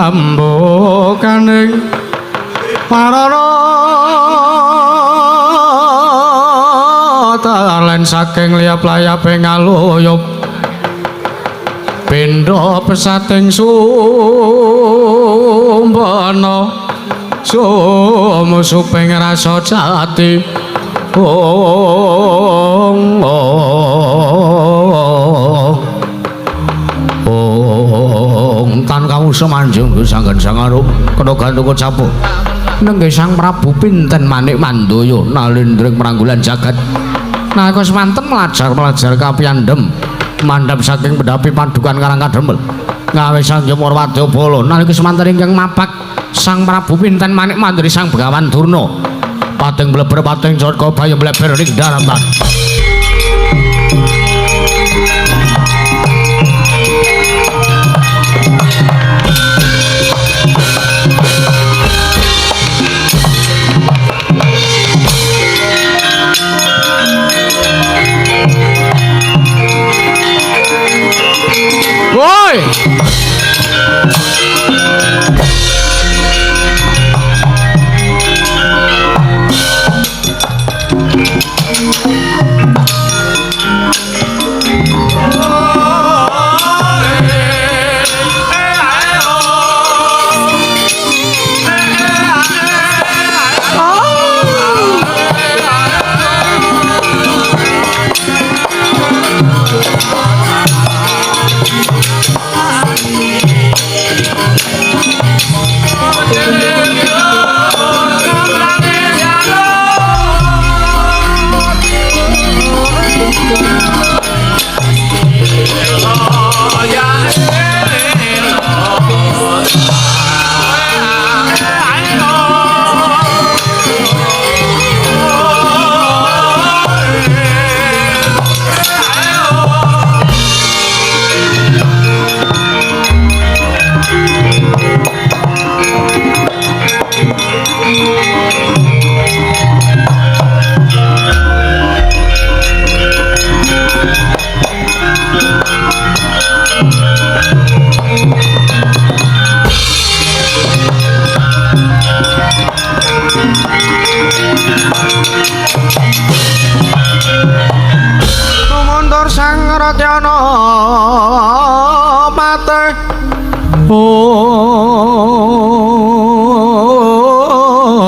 ambukaning parana talen saking liap-layaping aluyup pindha pesating sumbana sumusuping rasa jati tan kamu semanjung sanggan sangarup kena gantung capu nenggih Sang Prabu Pinten Manik Mandaya nalindring peranggulan jagat nalika semanten melajar kapiyandhem mandhap saking pendhapi padukan Karang Kadempel ngawe Sang Yama Wadyabala nalika semanten ingkang mapak Sang Prabu Pinten Manik Mandaya Sang Begawan Durna pating bleber pating jaka bayu bleber ring daratan woi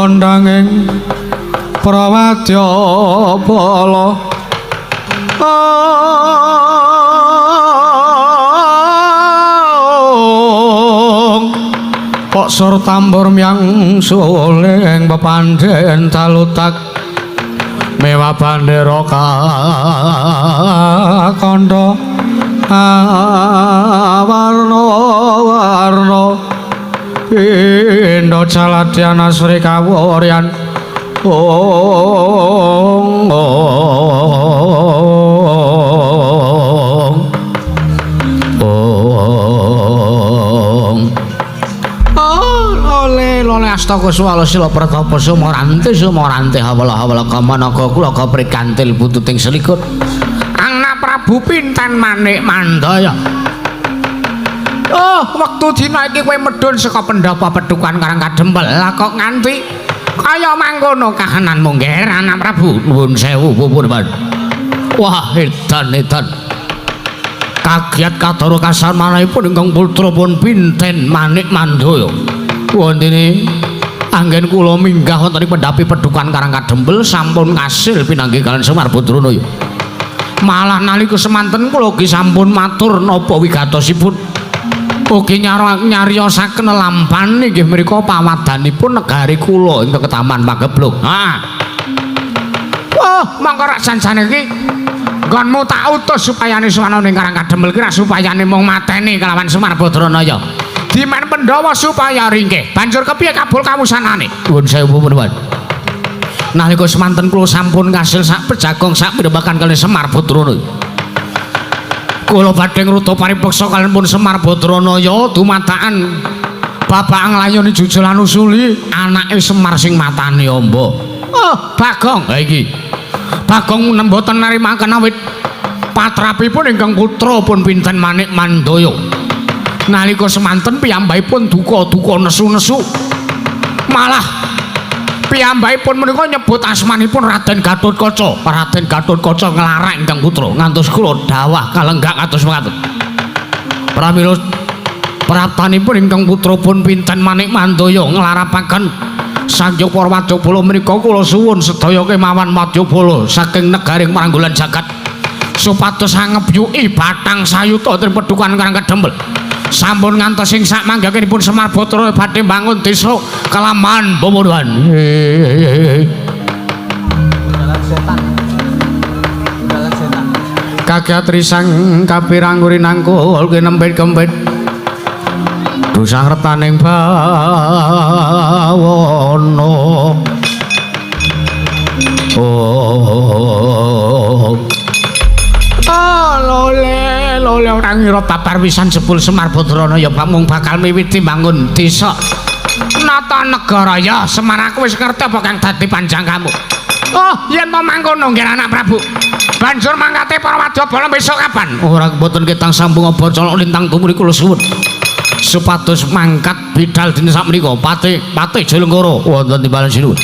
ndanging Prawadyabala kok sur tambur miyang suling pepandhen talutak mewah bandera kakandha warna-warna pindha caladyan asri kawuryan lole astaka swala sila pratapa sumarante hawala kamanaga kula kaprikantil bututing selikur Angna Prabu Pinten Manik Mandaya. Oh, wektu dina iki kowe medhun saka pendhapa pedukan Karang Kadempel lah kok nganti kaya mangkono kahananmu nggih Angna Prabu. Nuwun sewu purban. Wah, edan. Kagiat kadoro kasamanipun ingkang putra pun Pinten Manik Mandaya. Wondene anggen kula minggah wonten ing pendhapi pedukan Karang Kadempel sampun kasil pinanggih kaliyan Semar Badranaya. Malah nalika semanten kula ugi sampun matur napa wigatosipun ugi nyariosaken lampahan inggih menika pawadanipun negari kula ing Ketaman Pagebluk. Wah, mangko rak sansane iki nggonmu tak utus supayane suwana ning Karang Kadempel ki supayane mung mateni kelawan Semar Badranaya. Dimen Pandhawa supaya ringkih. Banjur kepiye kabul kawusanane? Nuwun sewu purban. Nalika semanten kula sampun kasil sak pejagong sak pirembagan kali Semar Badranaya. Kula badhe ngrutu paripeksa kaliyan pun Semar Badranaya dumadakan bapak nglayoni jujulan usuli anake Semar sing matane amba. Oh, Bagong. Ha iki. Bagong mboten narimaken awit patrapipun ingkang putra pun Pinten Manik Mandaya. nalika semanten piyambakipun duka-duka nesu-nesu malah piyambakipun menika nyebut asmanipun Raden Gatotkaca. Raden Gatotkaca nglarak ingkang putra ngantos kula dawah kalenggak kados mekaten. Pramila praptanipun ingkang putra pun pinten Manik Mandaya nglarapaken Sanjaya Wadyabala menika kula suwun sedaya kemawan Wadyabala saking negaring Maranggulan Jagat supados angebyuki Bathang Sayuta ing Pedukuhan Karang Kadempel. Sampun ngantos ing sak manggakenipun Semar Batra badhe mbangun desa Kalaman Bomodohan. Kagatri sang kapirang rinangkul kinempit-kempit dusang retaning bawana. Lole ora ngira babar wisan jebul Semar Badrana ya mung bakal miwiti mbangun desa nata negara ya. Semar aku wis ngerti apa kang dadi panjang kamu. Oh, yen to mangkono nggih anak Prabu. Banjur mangkate para Wadyabala besok kapan? Ora mboten ketang sambung apa colok lintang tumuli kula suwun. Supados mangkat bidal dina sakmenika Patih Jayanggara wonten timbalan sinuwun.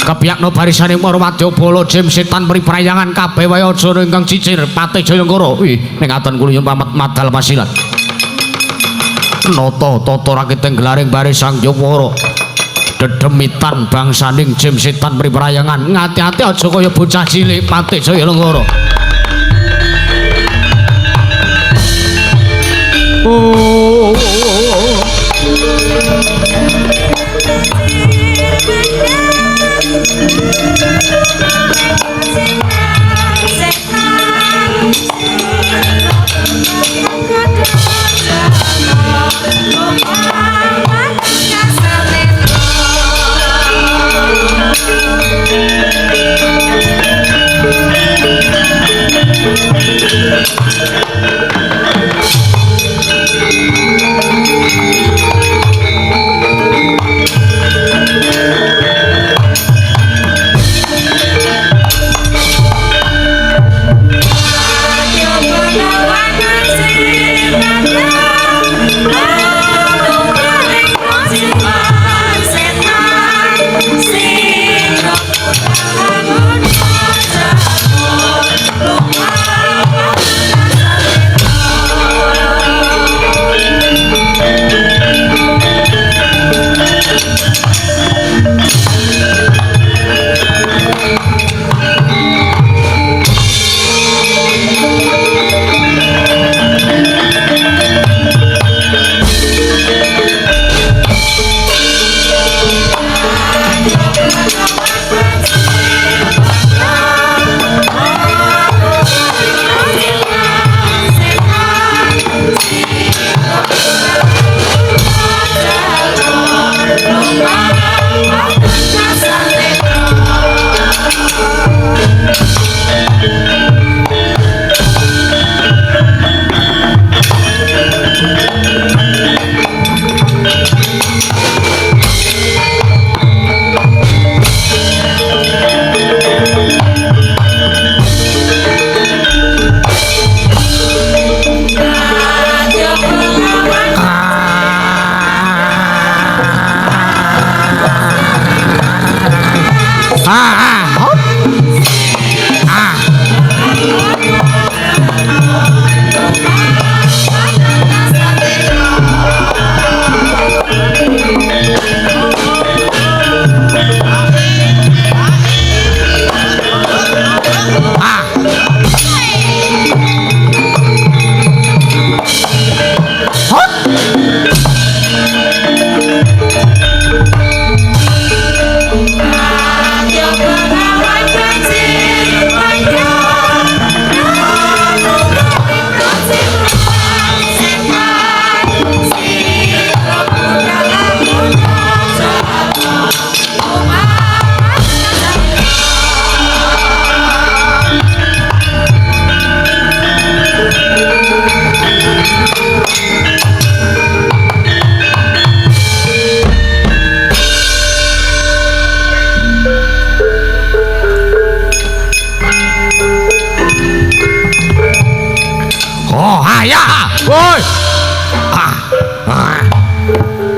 Kepiyakna barisaning para Wadyabala Jem Setan Priprayangan kabeh wae aja ingkang cicir Patih Jayanggara. Wih, ning aten kula nyuwun pamit madal pasilat. Nata tata rakiting gelaring baris sang Jawara. Dedemitan bangsaning Jem Setan Priprayangan ngati-ati aja kaya bocah cilik Patih Jayanggara.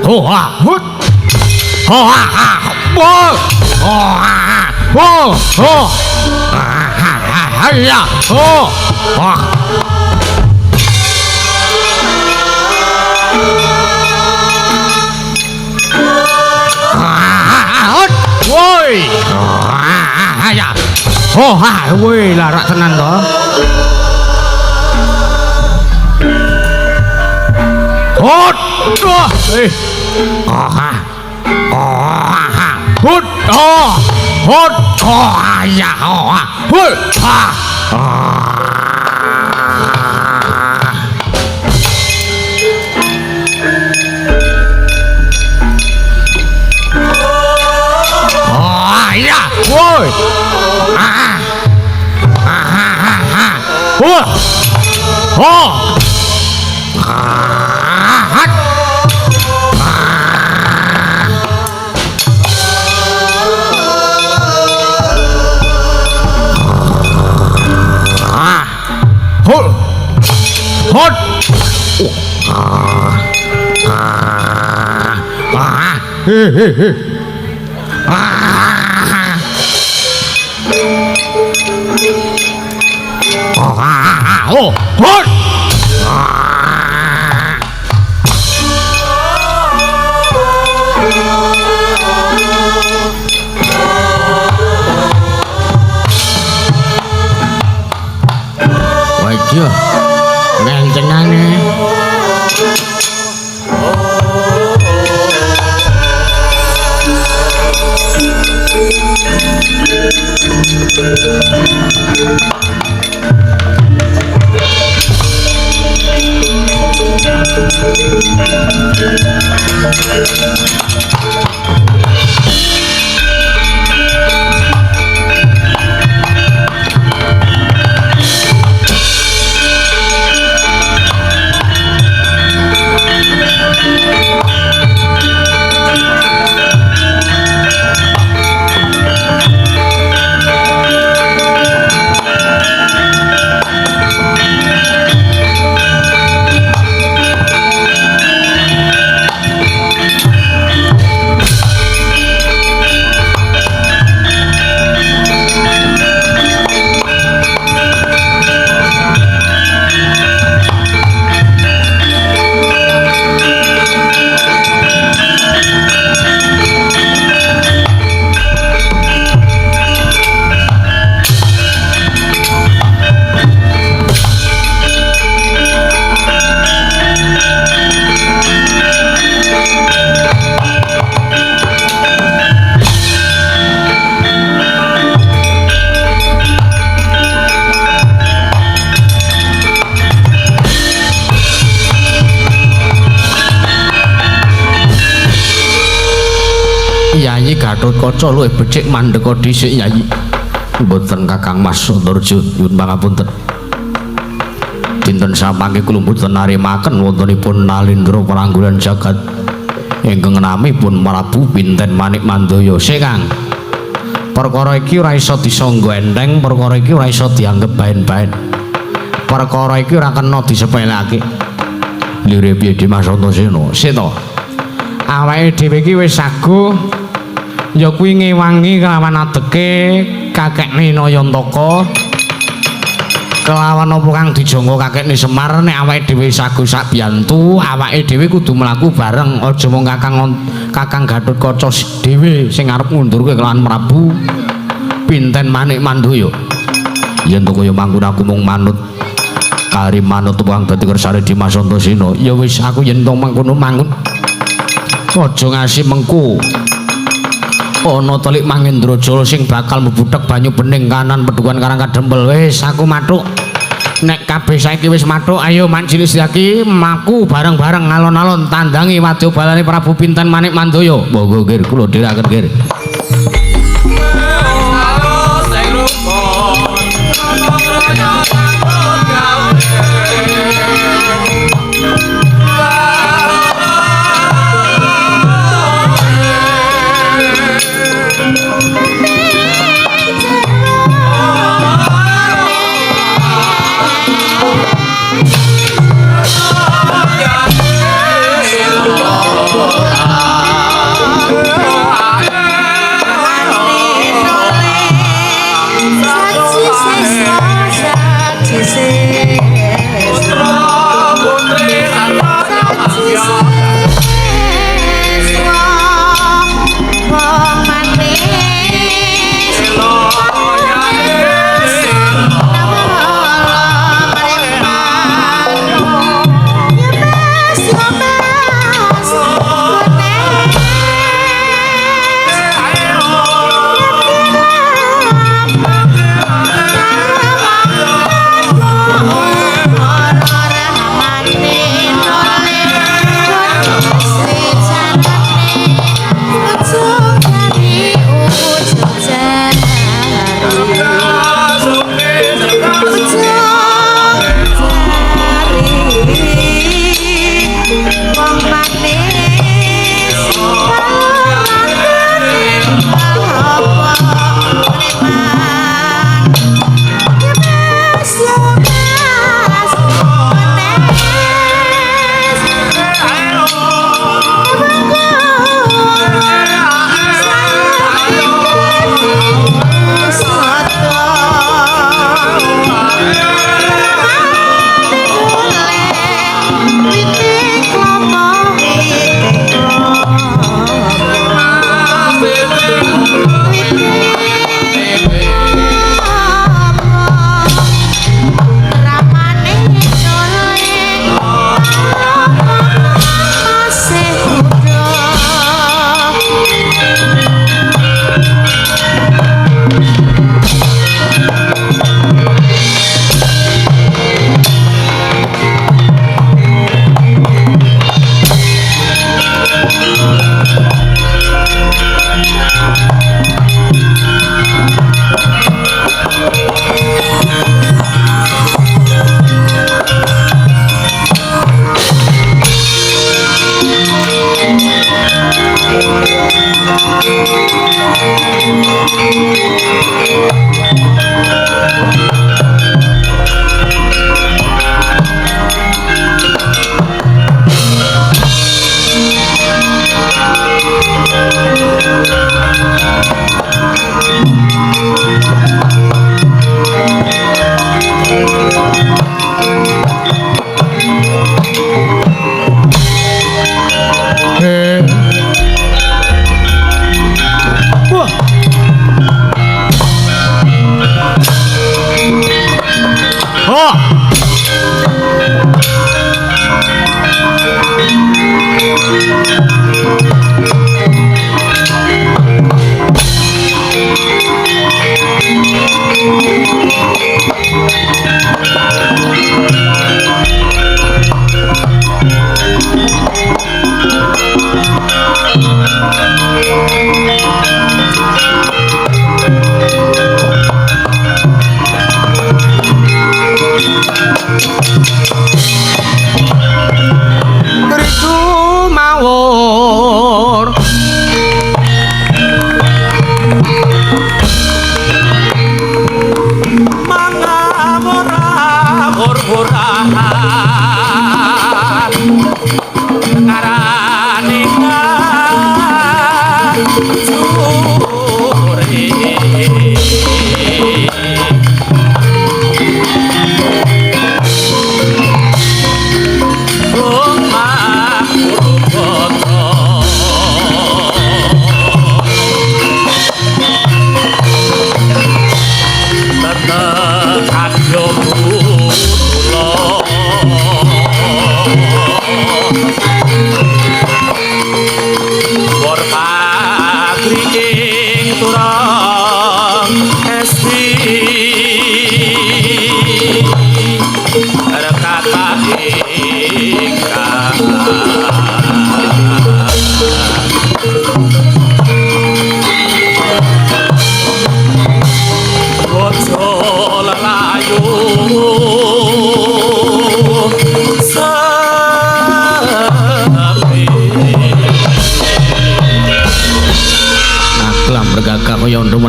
Oh ah, hut. Oh ah ah. Oh. Oh ah. Oh. Oh. Ah ah ya. Oh. Oh. Hut. Woi. Ah ya. Oh ah, woi larak tenan to. Hut. Oh ha. Oh ha. Hut. Oh. Hut. Oh ya. Oh ha. Hut. Ha. Oh ya. Woi. Ah. Ah. Hut. Oh. Hat. Hut. Hut. Oh, hut. Wajah ngencenane Yayi Gatotkaca luwih becik mandheka dhisik Yayi. Mboten Kakang Mas Antarja nyuwun pangapunten. Dinten samangke kula mboten narimaken wontenipun Nalindra Pranggulan Jagat ingkang namipun Prabu Pinten Manik Mandaya. Kang, perkara iki ora iso disangga enteng, perkara iki ora iso dianggep baen-baen. Perkara iki ora kena disepelekake. Lire piye Dimas Antasena? Seta. Awake dhewe iki wis saguh ya kuwi ngewangi kelawan adeke kakekne Nayantaka kelawan apa kang dijangga kakekne Semar. Nek awake dhewe saguh sak biyantu, awake dhewe kudu mlaku bareng, aja mung Kakang Gatotkaca dhewe sing arep ngundurke kelawan Prabu Pinten Manik Mandaya. Yen to kaya mangkon aku mung manut kari manut wong dadi kersane Dimas Antasena, ya wis aku yen to mangkono mangun. Aja ngasih mengku ana telik Mangendrajala sing bakal mbuthek banyu bening kanan Pedukuhan Karang Kadempel. Wis aku mathuk. Nek kabeh saiki wis mathuk, ayo Mancilik Setyaki maku bareng-bareng alon-alon tandangi wadyabalane Prabu Pinten Manik Mandaya. Monggo nggih kula dhiraken nggih.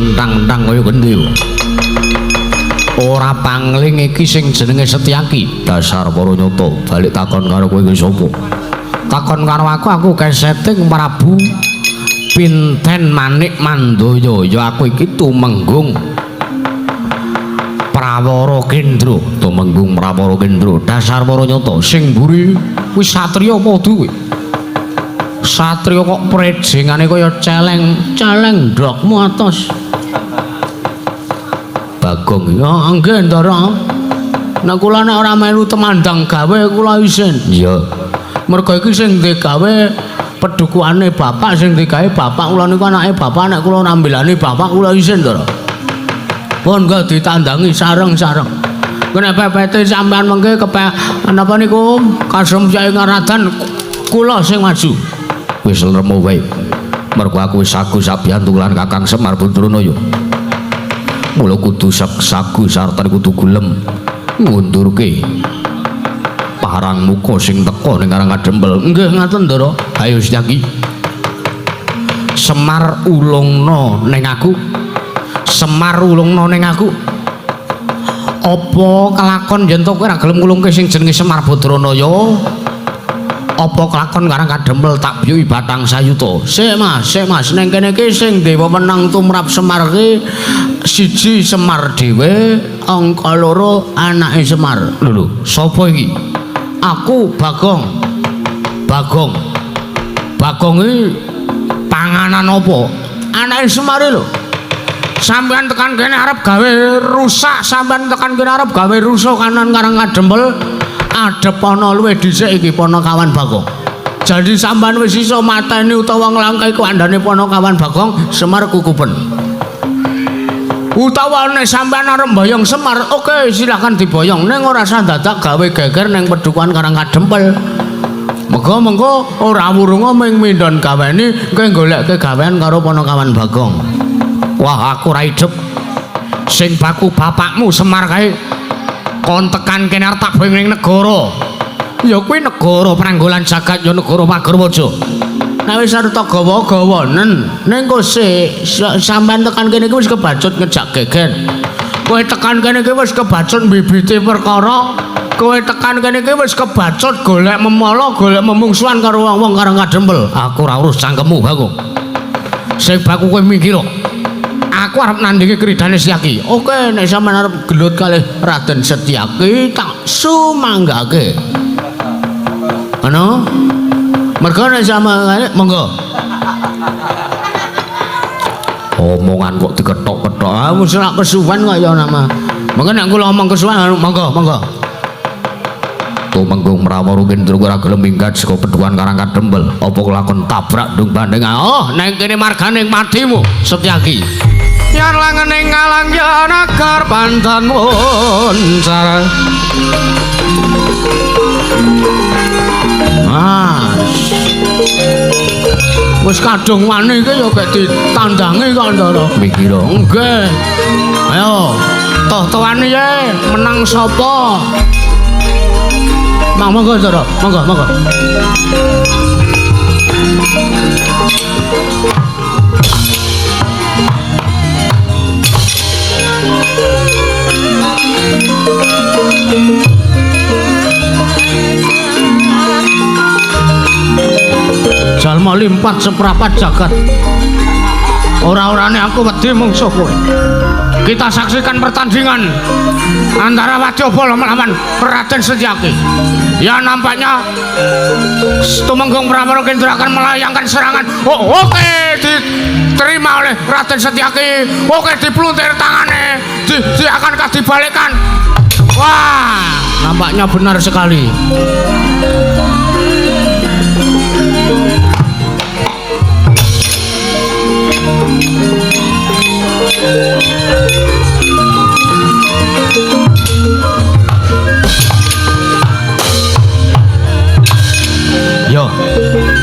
mentang-mentang kaya gendi. Ora pangling iki sing jenenge Setyaki. Dasar para nyata, balik takon karo kowe iki sapa? Takon karo aku keseting Prabu Pinten Manik Mandaya. Ya aku iki tumenggung Prawara Kendra, tumenggung Prawara Kendra. Dasar para nyata sing mburi wis satriya padha kowe. Satriya kok prejengane kaya celeng ndokmu atos. Bagong ya nggih Ndara. Nek kula nek ora melu temandang gawe kula isin. Iya. Mergo iki sing ndek gawe pedukukane bapak sing digawe bapak kula niku anake bapak nek kula nambelani bapak kula isin Ndara. Pun nggih ditandangi sareng-sareng. Nek pepete sampean mengke napa niku kasem Kyai Ngaradan kula sing maju. Wis lemu wae. Mergo aku wis sagu sabiyantulan Kakang Semar Putrunaya. Mula kudu sagu sarta kudu gelem ngundurke parang muka sing teka ning Karang Kadempel. Nggih ngaten Ndara. Ayo Setyaki. Semar ulungna ning aku. Semar ulungna ning aku. Apa kelakon yen to kowe ora gelem ngulungke sing jenenge Semar Badranaya? Apa kelakon karang kadempel tak biyui Batang Sayuta? Sik Mas, ning kene iki sing dewa menang tumrap Semar ki siji Semar dhewe, angka loro anake Semar. Lho, sapa iki? Aku Bagong. Bagong iki panganan apa? Anake Semar lho. Sampeyan tekan kene arep gawe rusak, sampeyan tekan kene arep gawe rusak kanan karang kadempel. Adep ana luwih dhisik iki Panakawan Bagong. Jadi sampeyan wis iso mateni utawa nglangkai kandhane Panakawan Bagong, Semar kukupen. Utawa nek sampeyan arep mboyong Semar, oke silakan diboyong, ning ora usah dadak gawe geger ning Pedukuhan Karang Kadempel. Mengko ora wurunga ming mindon gaweni kowe goleke gawean karo Panakawan Bagong. Wah, aku ora idep. Sing baku bapakmu Semar kae kon tekan kene arep tak boyong ning negara. Ya kuwi negara Pranggolan Jagat ya negara Pagerwaja. Nek wis arep gawa-gawanen ning kok sampean tekan kene iki wis kebacut ngejak geger. Kowe tekan kene iki wis kebacut bibite perkara. Kowe tekan kene iki wis kebacut golek memala, golek memungsuhan karo wong-wong Karang Kadempel. Aku ora urus cangkemmu, Bagong. Sing baku kowe mikir. Aku arep nandingi kridane Setyaki. Oke, nek sampean arep gelut kalih Raden Setyaki tak sumanggake. Ano? Mergo nek sampean monggo. Omongan kok diketok-ketok. Ah wis ora kesuwen kok ya nama. Mengko nek kula omong kesuwen monggo. Tumenggung Mrawara Kendra ora gelem minggat saka Pedukuhan Karang Kadempel. Apa kelakon tabrak ndung banding. Oh, ning kene margane matimu Setyaki. Yan langene ngalang ya nagar pantan muncar. Wis kadung wani iki ya gek ditandangi kok Ndara. Mikir nggih. Ayo, toh-tohane ye menang sapa? Monggo Ndara, monggo. Jalma limpat seprapat jagat. Ora-orane aku wedi mungsuh kowe. Kita saksikan pertandingan antara Wadyabala melawan Raden Setyaki. Ya nampaknya Tumenggung Mrawara Kendra akan melayangkan serangan. Oke, diterima oleh Raden Setyaki. Oke, dipluntir tangannya. Akankah dibalikkan? Wah, nampaknya benar sekali. Yo,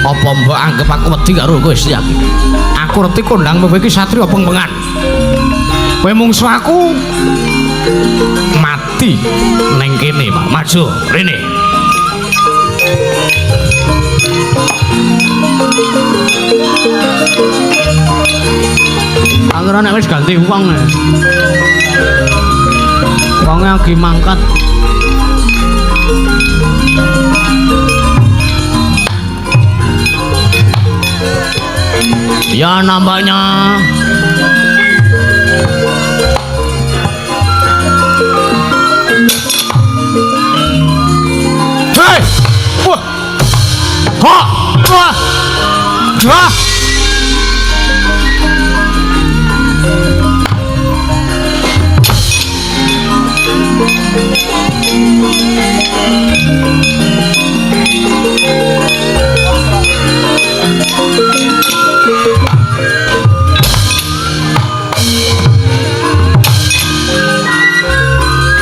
apa mbok anggap aku wedi karo kowe Setyaki? Aku reti kondang kowe iki satriya pengpengan. Kowe mungsuh aku mati ning kene, maju rene. Angger nek wis ganti wong. Wonge lagi mangkat. Ya nampaknya hei! Wah! Ha! Wah! Wah!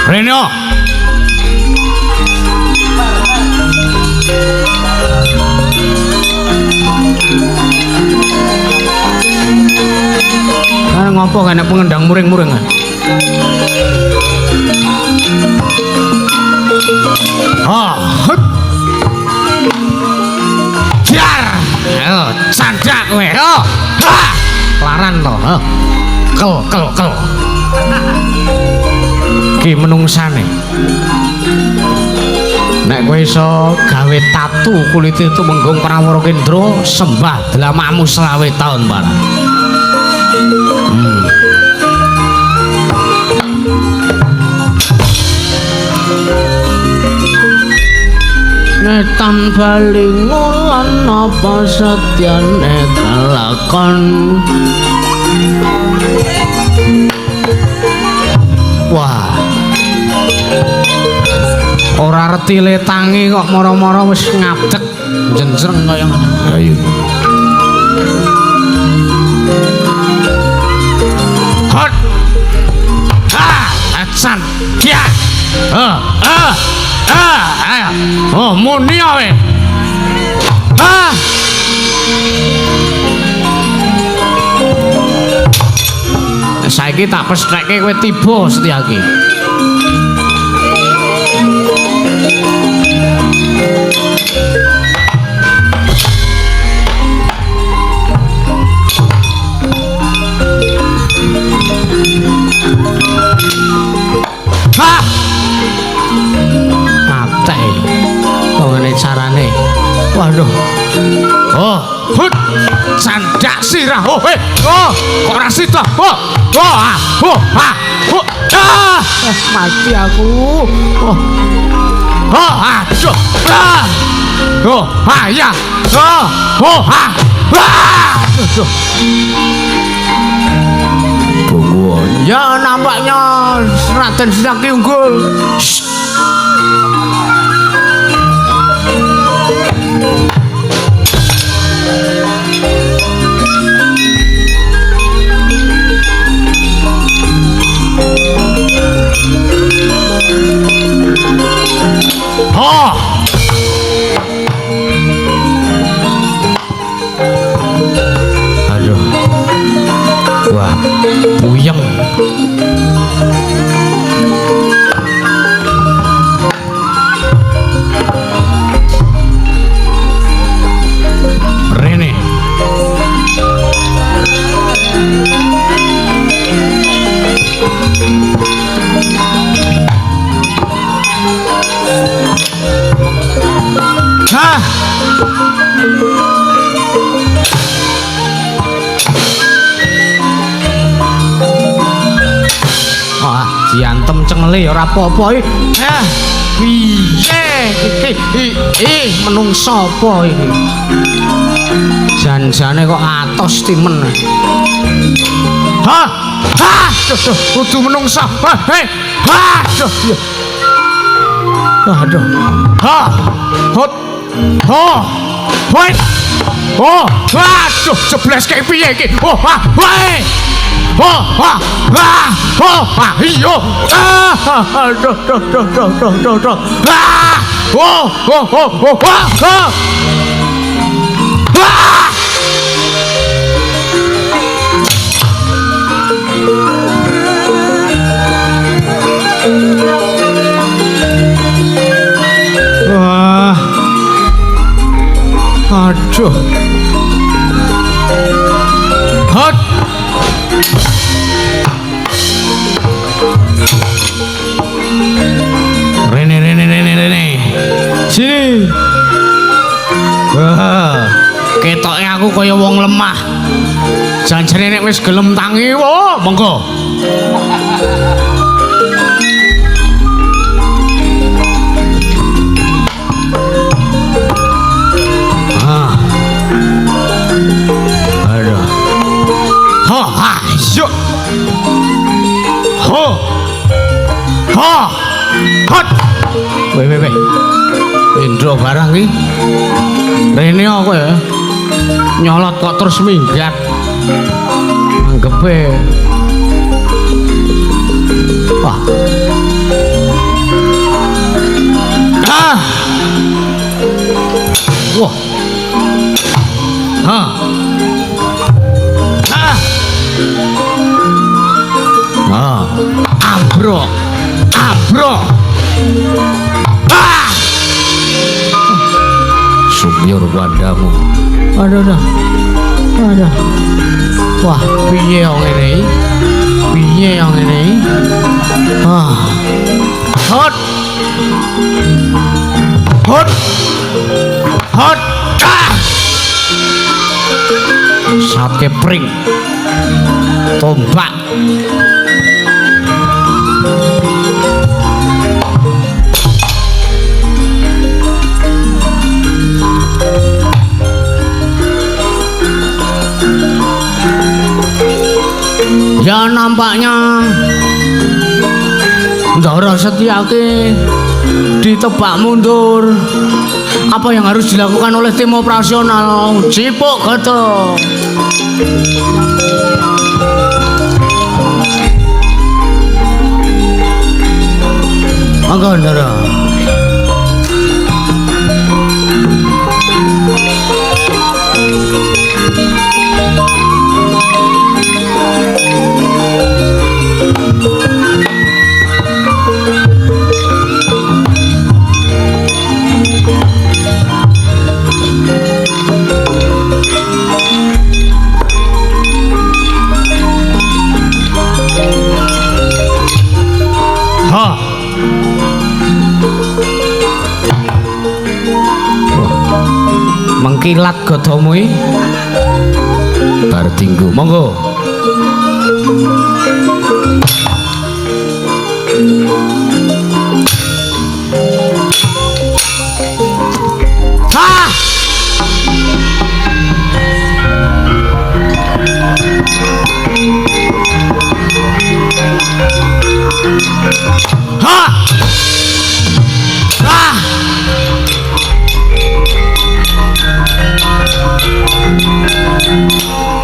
Reno. Ah ngopo kene pengendang muring-muring. Ah. Jar. Ayo, sandak kowe. Oh. Ha. Laran to. Kel. iki menungsane. Nek kowe iso gawe tatu kulit itu menggung Prawara Kendra sembah dlamamu 20 tahun barang. Netan bali ngulan apa setyane kelakon. Wah, ora retile tangi kok mara-mara wis ngadeg jenjreng kaya ngono. Ayo. Hot. Ha, acan. Ya. Ayo. Oh, muni ae. Ah. Saiki tak pestrekke kowe tiba Setyaki. Ha! Mate. Kok ngene carane? Waduh. Oh, hut. Sandak sirah. Oh, oh, kok ora sida. Oh, ah, oh, ah, oh, ah, mati aku. Oh, oh, aduh, ah, oh, ah, ya, oh, ah, aduh. Bungo, ya nampaknya Raden Setyaki unggul. Oh. Aduh. Wah, puyeng. Rene. Hah? Wah, diantem cengeli ora apa-apa iki. Piye iki menungsa apa iki? Jan-jane kok atos timen. Hah? Hah, duh, kudu menungsa. Aduh. Aduh. Ha. Hot. Oh. Wait. Oh, aduh, jebles kayak piye iki? Oh, wae. Oh, iyo. Aduh. Aduh. Hot. Rene. Sini. Wah, ketoke aku kaya wong lemah. Janjane nek wis gelem tangi, oh, monggo. Yuk. Hot. Weh. Indro barang iki. Rene aku ya. Nyolot kok terus minggat. Anggepe. Wah. Wah. Abro. Subyur padamu. Aduh. Wah, piye yang ini? Hot. Hot. Hot. Sate pring. Tombak. Ya nampaknya Ndara Setyaki ditebak mundur. Apa yang harus dilakukan oleh tim operasional Cipuk Geto? Mangga Ndara. Mengkilat godomu bar tinggu monggo ha ha ha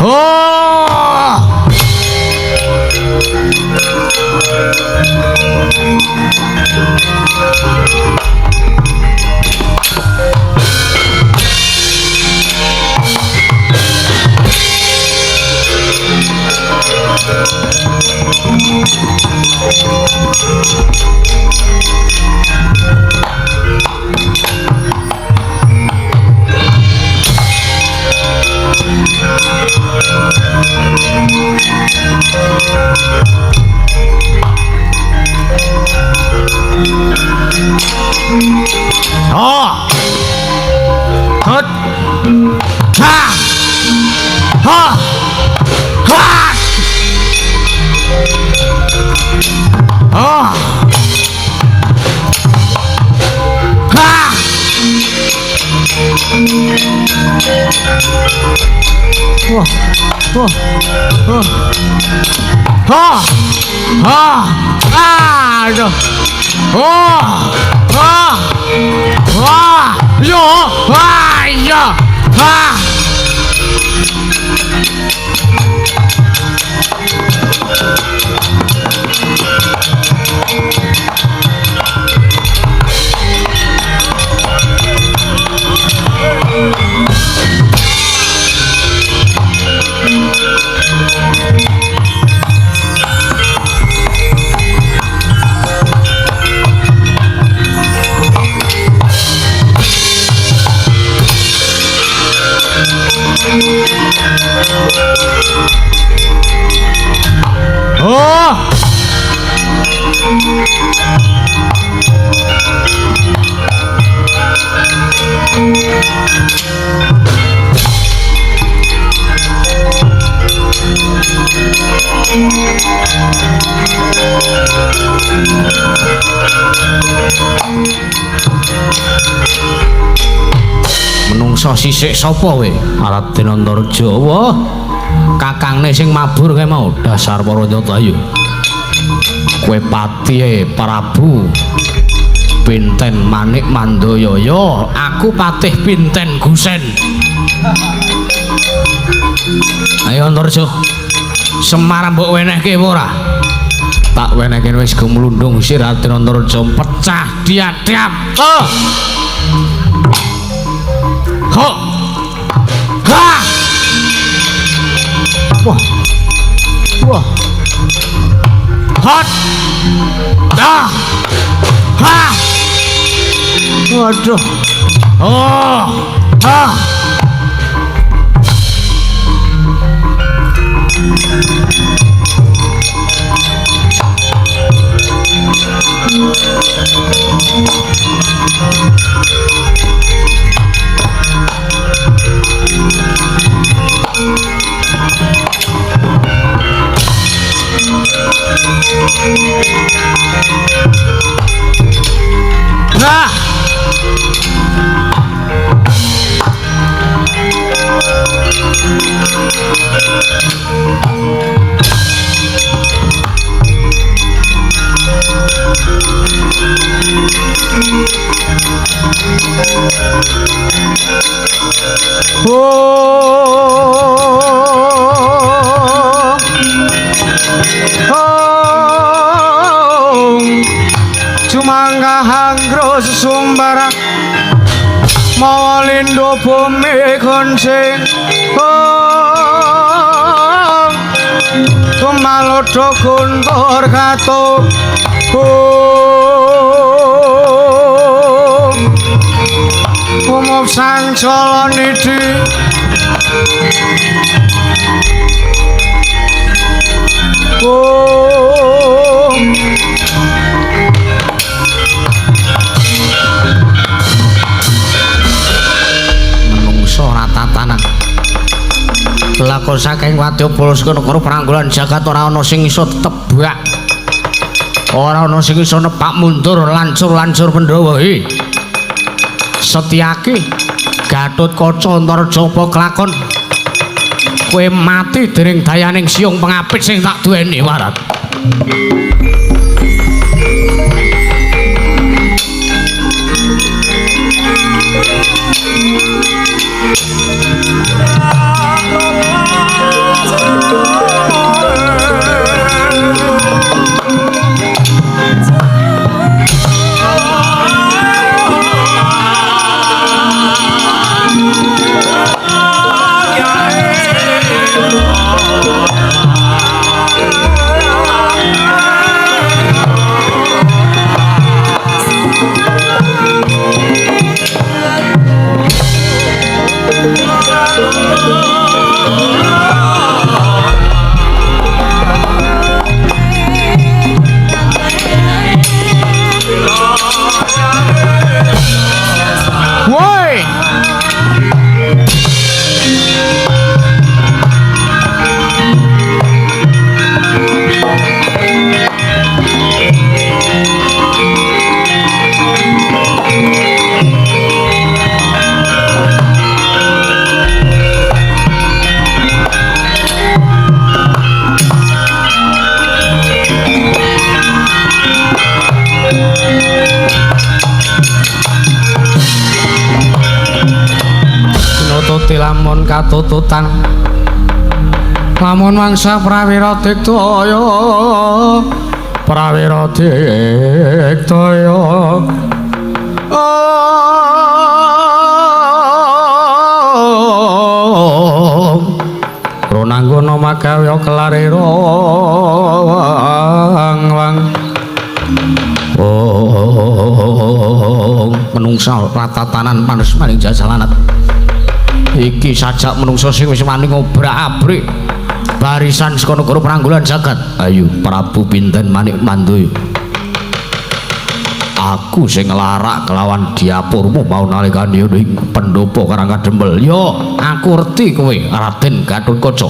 oh oh hot ha ha ha oh ha wah wah wah ha aduh oh ah wah yo wah yo ha oh menungso sisik sapa we Raden Antareja kakangne sing mabur kae mau dasar para nyatayu kowe patih Prabu Pinten Manik Mandayaya aku patih Pinten Gusen ayo Antareja Semar mbok wenehke ora tak wenehke wis gemlundung si Raden Antareja pecah diadap ho ha wah wah hot dah ha waduh oh ha Nah. Cumanggahang sumbar mawalindo bumi konsing kumalodo guntur kato umup sancala nidi lakon saking Wadyabala Negara Pranggolan jagat ora ana sing iso tebak ora ana sing iso nepak mundur lancur-lancur Pandhawa Setyaki Gatotkaca Antareja apa kelakon kowe mati dening dayaning siung pengapit sing tak duweni warat lamun katututan lamun mangsa prawira digdaya Ronanggana magawe kelarira wang menungsa ratatanan panes maning jajalanat iki sajak menungso sing wis wani ngobrak-abrik barisan saka negara Pranggolan jagat ayo Prabu Pinten Manik Mandaya aku sing nglarak kelawan diapurmu mau nalikane ing pendopo Karangkadempel yo aku ngerti kowe Raden Gatotkaca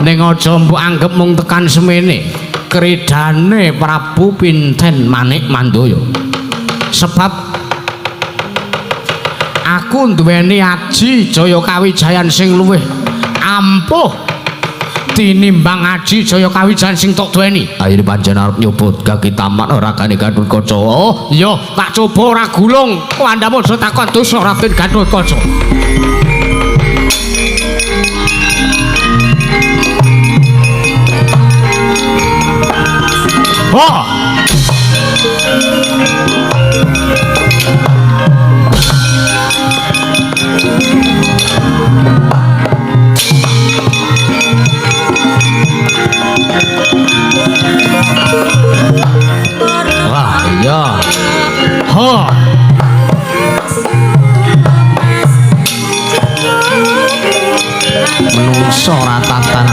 ning aja mbok anggap mung tekan semene kridane Prabu Pinten Manik Mandaya sebab aku nduweni aji Jaya Kawijayan sing luwih ampuh tinimbang aji Jaya Kawijayan sing tok duweni. Ayo pancen arep nyoba gagitaman ora kane Gatotkaca. Oh, iya tak coba ora gulung. Kandhamu aja takon dosa Raden Gatotkaca. Oh. Wah, iya. Ho. Menungso ratatan.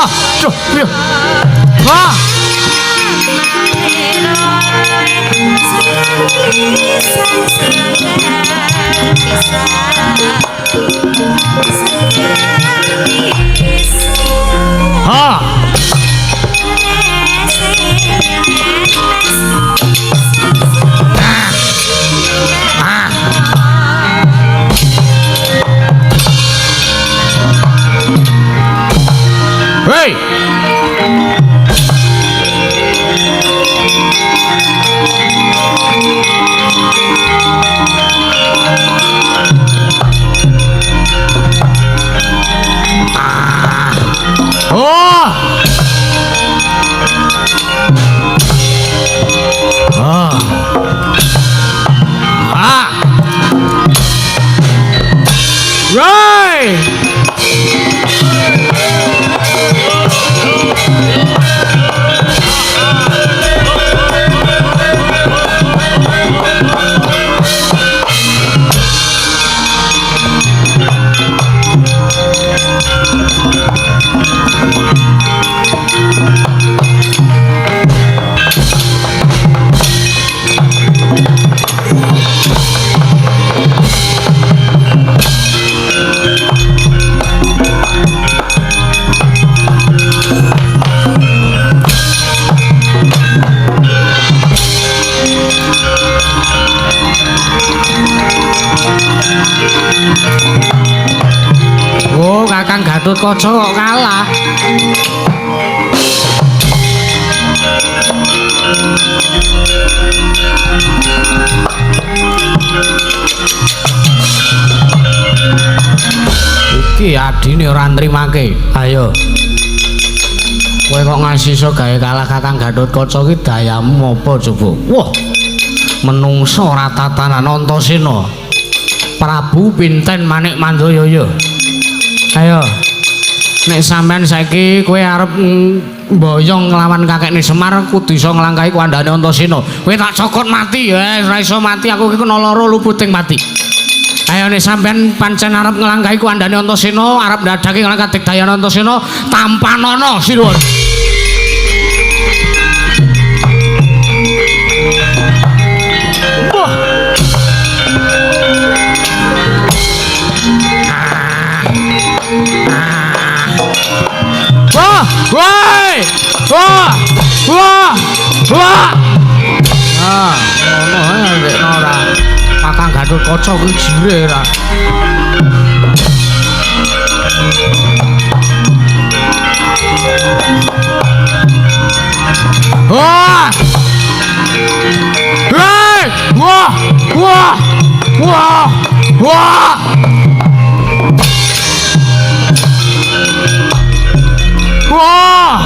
Wah, duh, piye? Wah. Ha. Hey. Oh. Ah. Ah. Right. Oh, Kakang Gatotkaca kok kalah. Iki adine ora nrimake. Ayo. Kowe kok ngasiso gawe kalah Kakang Gatotkaca ki dayamu apa coba? Wah. Menungso ora tatanan Antasena. Prabu Pinten Manik Mandayaya. Ayo. Nek sampean saiki kowe arep mboyong nglawan kakekne Semar kudu iso nglangkahi kandhane Antasena. Kowe tak cokot mati ya, ora iso mati aku iki kena lara luputing mati. Ayo nek sampean pancen arep nglangkahi kandhane Antasena, arep ndadake nglangkahi dayane Antasena, tampanono sira. Wah, woi, wah, wah, wah. Ah, ngono ae nek ora. Kakang Gatotkaca kuwi jire ra. Wah. Hei, wah, wah, wah, wah. Wah!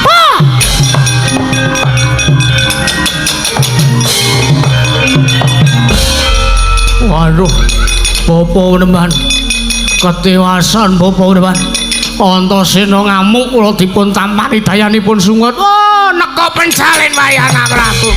Wah! Waduh, Bapak Peneman, ketewasan Bapak Peneman. Antasena ngamuk kula dipun tampani dayanipun sungut. Oh, neka pencalin wayana Prabu.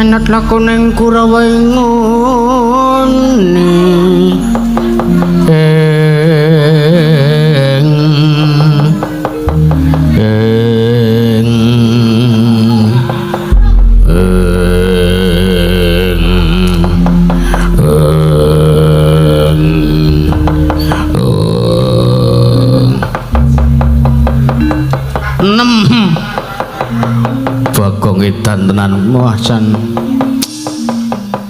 Anat lakuning Kurawa ngene Edan tenan wacan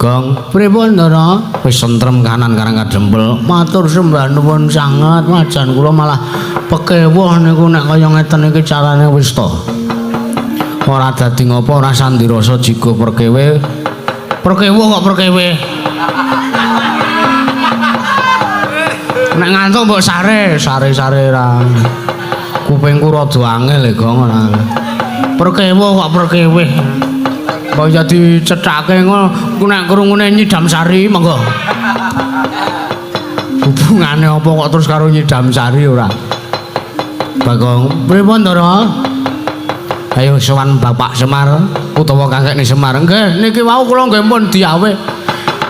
Gong pripun Ndara wis sentrem kanan karang kadempel matur sembah nuwun sanget wajan kula malah pekewuh niku nek kaya ngeten iki carane wis to ora dadi ngopo ora sandirasa jigo perkewe kok perkewe nek ngantuk mbok sare ra kupingku rada angel Gong ora perkewe kok perkewe kaya dicethake ngono nek krungune Nyidam Sari monggo hubungane apa kok terus karo Nyidam Sari ora Bagong pripun Ndara ayo sowan Bapak Semar utawa Kakekne Semar nggih niki wau kula nggih pun diawe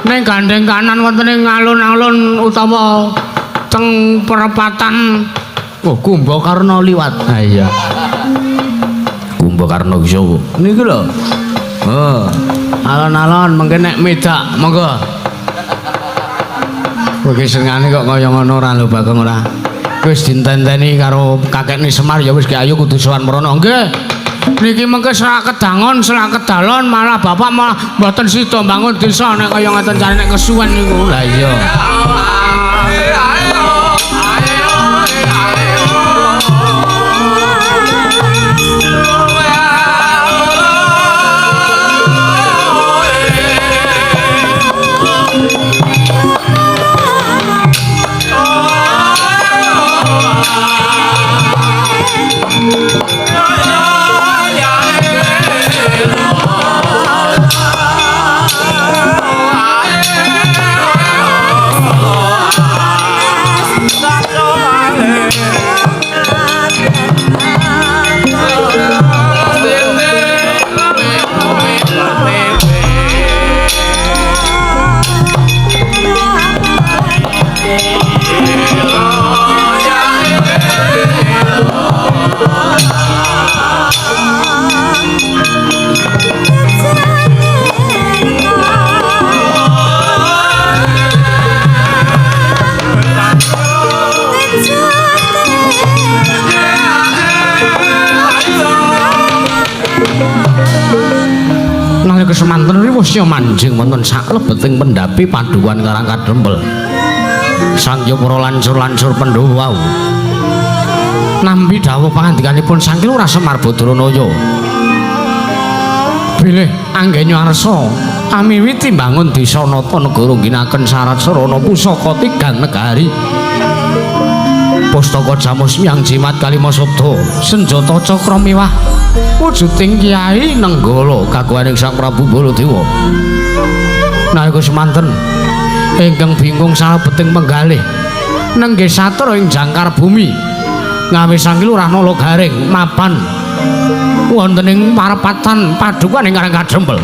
ning gandeng kanan wonten ing alun-alun utawa teng perempatan Kumbakarna liwat ha iya Kumbakarna Wisnu niki lho alon-alon mengke nek medak monggo Oke sengane kok kaya ngono ora lho Bagong ora wis ditenteni karo Kakekne Semar ya wis ki ayo kudu sowan mrono nggih niki mengke seraket dangon seraket dalon malah bapak malah mboten sida bangun desa nek kaya ngoten carane nek kesuwen niku lha iya Semanten riwasya manjing wonten saklebeting pendhapi paduan karang kadempel Sangya para lancur-lancur Pandhawa wau nampi dawuh pangandikanipun Sangkila Ora Semar Badranaya bilih anggenya arsa amiwiti mbangun desa nata negara ngginakaken syarat sarana pusaka tigang negari pustaka jamus miyang jimat kalima sabda senjata cakra miwah wujuding Kyai Nenggala kagunganing Sang Prabu Baladewa nalika semanten ingkang bingung salebeting penggalih nenggih satur ing jangkar bumi ngawi Sangkila Ora Nala garing mapan wonten ing parepatan padukan ing Karang Kadempel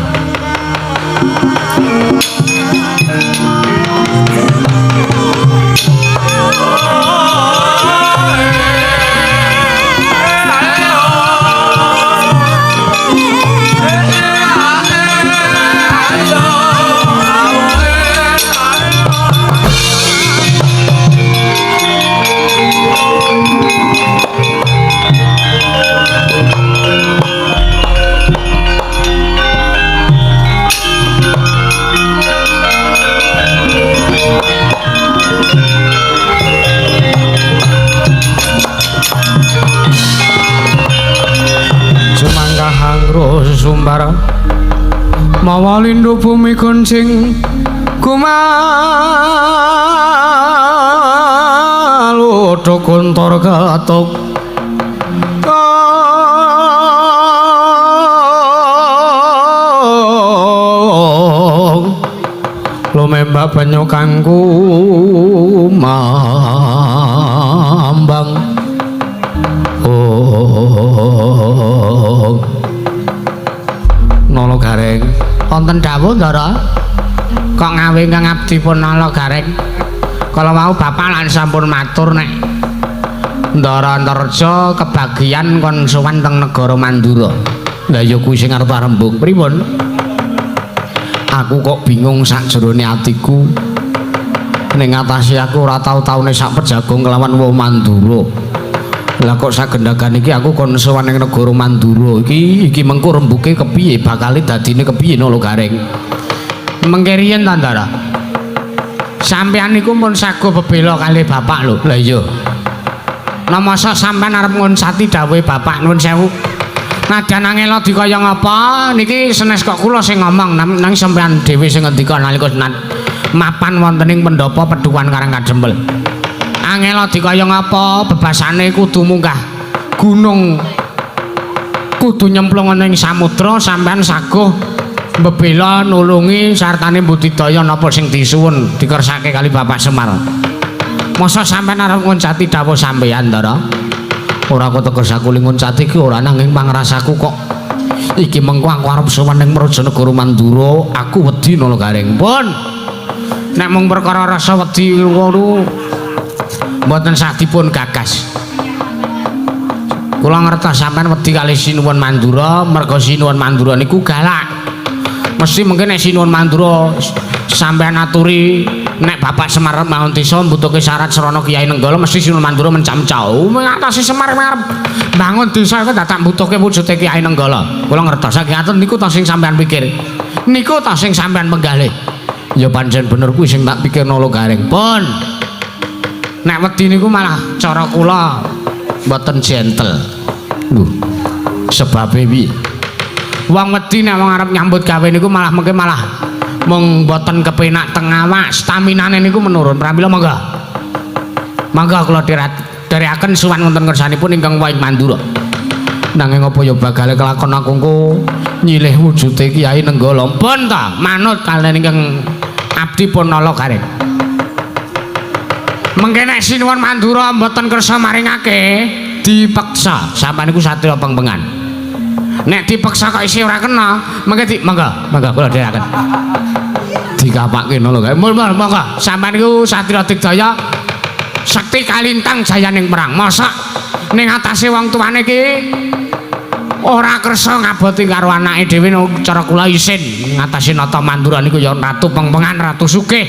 Sumbar mawa lindhu bumi goncing kumalu dokontor katok lumembah banyu kangku mambang Nala Gareng. Wonten dawuh Ndara? Kok ngawe ingkang abdi pun Nala Gareng? Kala mau bapak lan sampun matur nek Ndara Antareja kebagian kon sowan teng negara Mandura. Lah ya kuwi sing arep rembug pripun? Aku kok bingung sakjerone atiku. Ning ngatasi aku ora tau-taune sak pejagong kelawan wong Mandura. Lah kok sagendagan iki aku kon sowan ning negara Mandura iki mengko rembuke kepiye bakale dadine kepiye Nala Gareng. Mengke riyen ta Ndara? Sampeyan niku pun sago bebela kali bapak lho. Lah iya. Namasa sampean arep ngonsati dawuhe bapak nuwun sewu. Nadan angela dikaya ngapa niki senes kok kula sing ngomong nang sampean dhewe sing ngendika nalika mapan wonten ing pendopo Pedukuhan Karangkadempel. Angela dikaya ngapa bebasane kudu munggah gunung, kudu nyemplung ana ing samudra sampean saguh bebela nulungi sartane budidaya napa sing disuwun dikersake kali Bapak Semar. Masa sampean arep ngoncati dawuh sampean Ndara? Ora kok teges aku ngoncati iki ora nanging pangrasaku kok iki mengko aku arep sowan ning Prajanegara Mandura, aku wedi Nala Gareng. Pun nek mung perkara rasa wedi ngono mboten sah dipun gagas. Kula ngertos sampean wedi kali Sinuwun Mandura, merga Sinuwun Mandura niku galak. Mesti mungkin nek Sinuwun Mandura sampean aturi nek Bapak Semar bangun desa mbutuhke syarat srana Kyai Nenggala mesti Sinuwun Mandura mencam-cau. Ngatasi Semar arep bangun desa iku dadak mbutuhke wujude Kyai Nenggala. Kula ngertos saking aten niku ta sing sampean pikir. Niku ta sing sampean penggalih. Ya pancen bener kuwi sing tak pikir Nala Gareng. Pun nek wedi niku malah cara kula mboten gentle. Lho, sebabe piye? Wong wedi nek wong arep nyambut gawe niku malah mengke malah mung mboten kepenak teng awak, staminane niku menurun. Pramila monggo. Monggo kula dherekaken suwan wonten ngersanipun ingkang Waing Mandura. Nanging apa ya bagale kelakon aku engko nyilih wujude Kyai Nenggala. Pun ta manut kaliyan ingkang abdi pun Nala Gareng. Mengke nek Sinuwun Mandura mboten kersa maringake dipeksa sampeyan niku satriya pengpengan. Nek dipeksa kok isih ora kena, mengke monggo kula dherekaken. Dikapake Nala Gareng. Monggo sampeyan niku satriya digdaya sekti kalintang jayaning perang. Mosok ning atase wong tuane iki ora kersa ngaboti karo anake dhewe cara kula isin ngatasi nata Mandura niku ya ratu pengpengan, ratu sugih.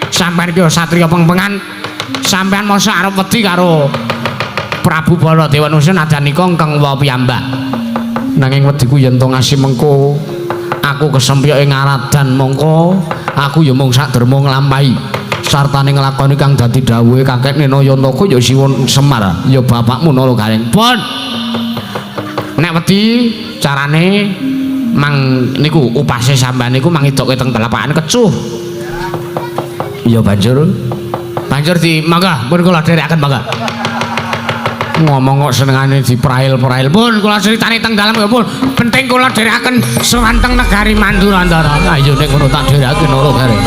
Sampeyan iki satriya pengpengan, sampeyan mosok arep wedi karo Prabu Baladewa najan nika ingkang wa piyambak. Nanging wediku yen to ngasih mengko aku kesempyok ing aradan mongko aku ya mung saderma nglampahi sartane nglakoni kang dadi dawuhe kakekne Nayantaka ya Sinuwun Semar ya bapakmu Nala Gareng. Pun nek wedi carane mang niku upase sampean niku mangidoke teng telapakan kecuh. Ya banjur di mangga pun kula dherekaken mangga. Ngomong kok senengane diprail-prail. Pun kula critani teng dalem ya pun penting kula dherekaken sowan teng negari Mandura Ndara. Ayo nek ngono tak dherekaken Nala Gareng.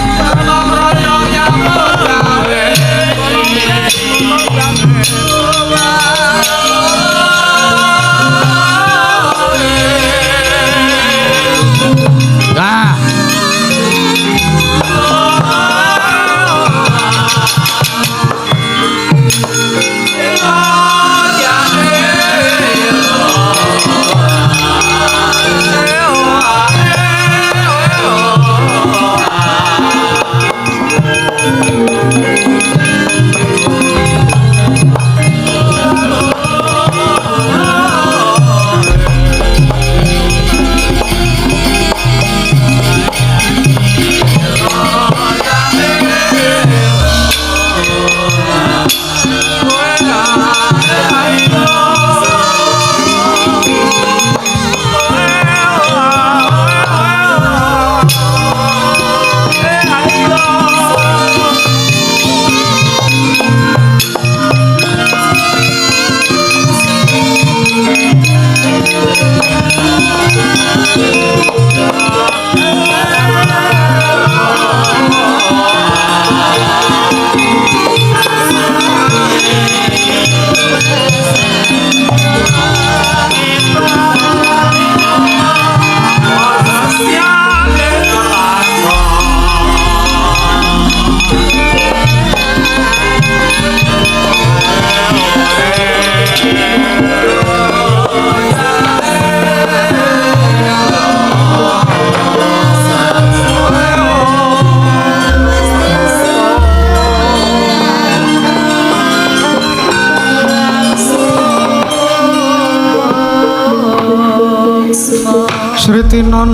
tinon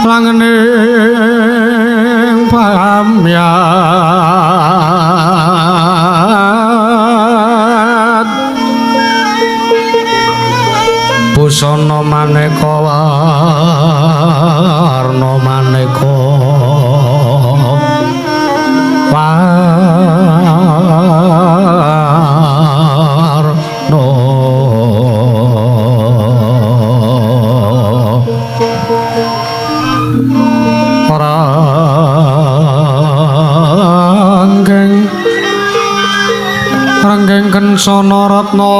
langening pamyat busana maneka warna maneka Ranggeng Kencana Ratna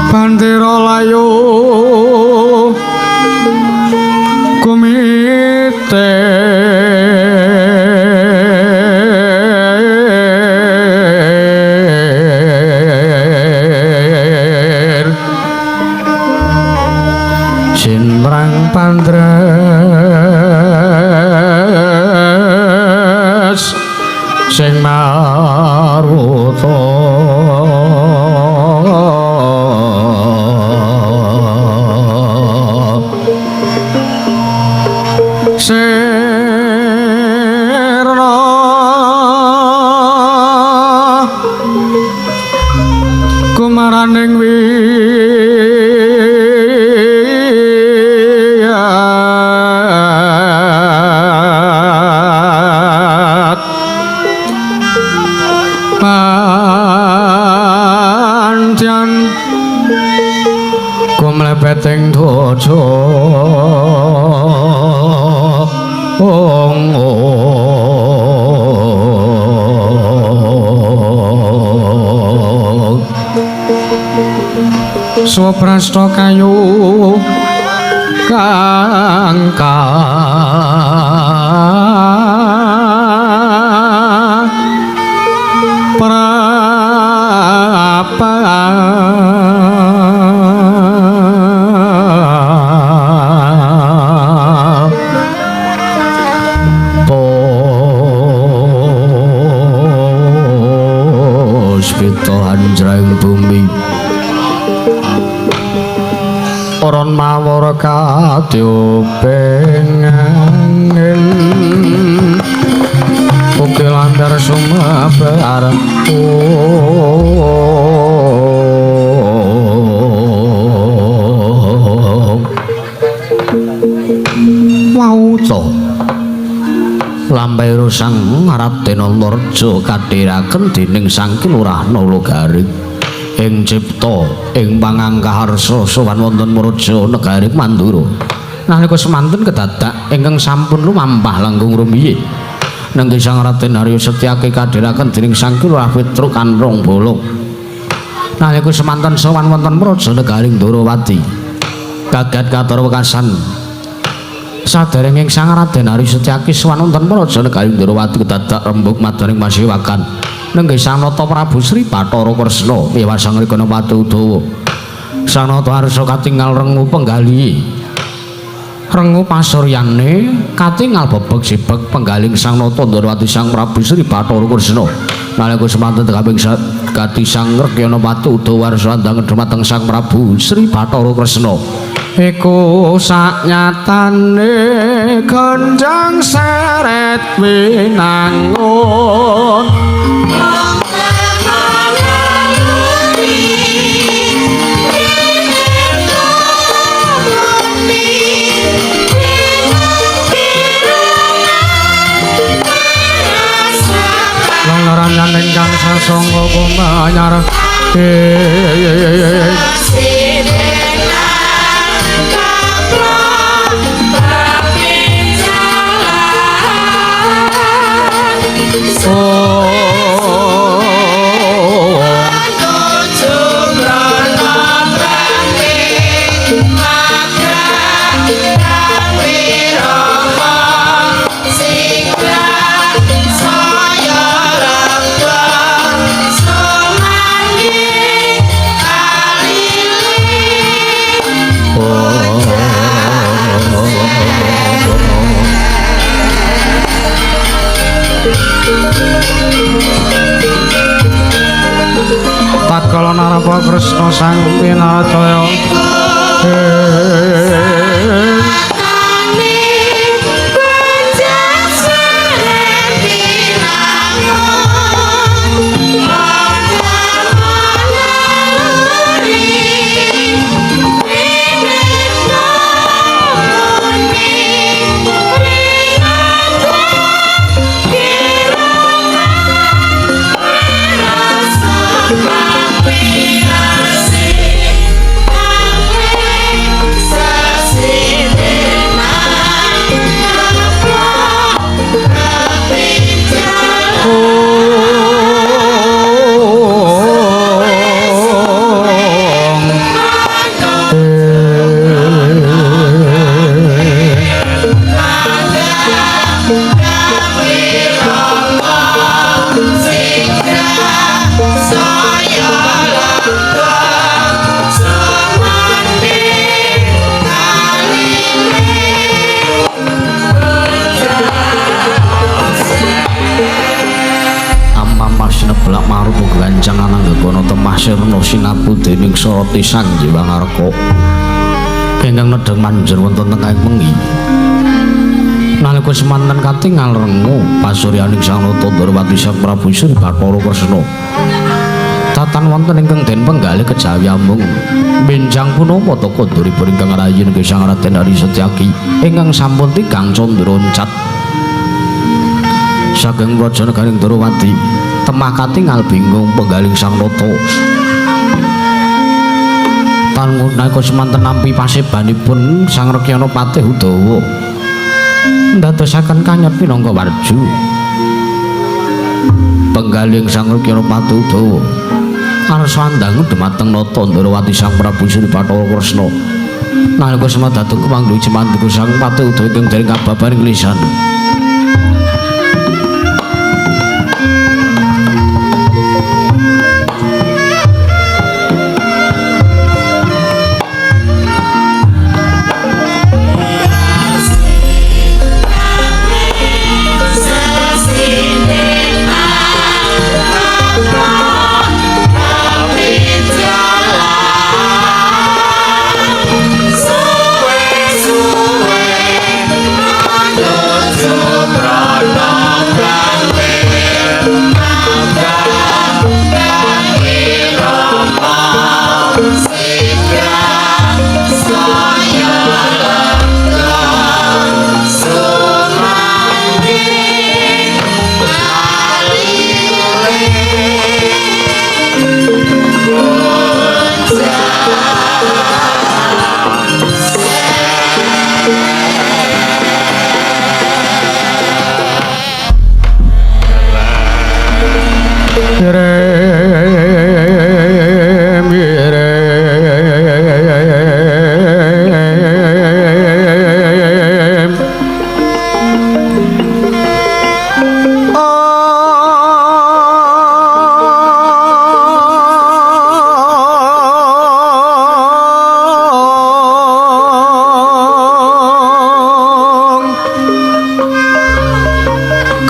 Bandera layu kumite Sinrang Pandres sing maruta Sirna kumaraning pancen kumlepeting dojo Suprasta kayu kangka prapa puspita anjreng bumi Oron mawar katyuping angin Ukil andar sumebar Wauta Lambai rusang ngarap dena lorjo kadhiraken dening Sang Kilurah Nalagaring ing cipta ing pangangkaharsa sowan wonten Muraja negari Mandura nalika semanten kedadak ingkang sampun lumampah langkung rumiyin nenggih Sang Raden Harya Setyaki kadhiraken dening Sang Kilurah Petruk Kanrong Bolong nalika semanten sowan wonten Muraja negari Ndarawati gagat katur wekasan saderenging Sang Raden Harya Setyaki sowan wonten Muraja negari Ndarawati kedadak rembug madaning pasewakan nenggih Sang Nata Prabu Sri Bathara Kresna miwah Sang Rikana Pati Udawa Sang Nata Harsa katingal rengu penggali rengu pasuryane katingal bebeg sibeg penggaling Sang Nata Ndarawati Sang Prabu Sri Bathara Kresna nalika semanten kaping gati Sang Rikana Pati Udawa warsa ndang dhumateng Sang Prabu Sri Bathara Kresna iku saknyatane gendang seret winangun Langaran ingkang sasongko kumanyar tatkala Narapa Kresna sang pinarcaya gancangan anggakono temah sirna sinapu dening Sarati Sang Jiwangarka ingkang nedheng manjur wonten tengahing wengi nalika semanten katingal rengu pasuryaning Sang Rata Ndrawati Sang Prabu Sri Bathara Kresna tatan wonten ingkang den penggalih kejawi amung benjang punapa tokonduripun ingkang rayin Sang Raden Hari Setyaki ingkang sampun tigang candra ncat saking Raja Negaring Ndrawati temah katingal bingung penggaling Sang Rata tan nalika semanten nampi pasebanipun Sang Rekyana Patih Udawa ndadosaken kanyet pinangka warju penggaling Sang Rekyana Patih Udawa arsa andangu dhumateng Nata Ndrawati Sang Prabu Sri Bathara Kresna nalika semanten dateng pangluwi cemantiku Sang Patih Udawa ingkang dereng kababaring lisan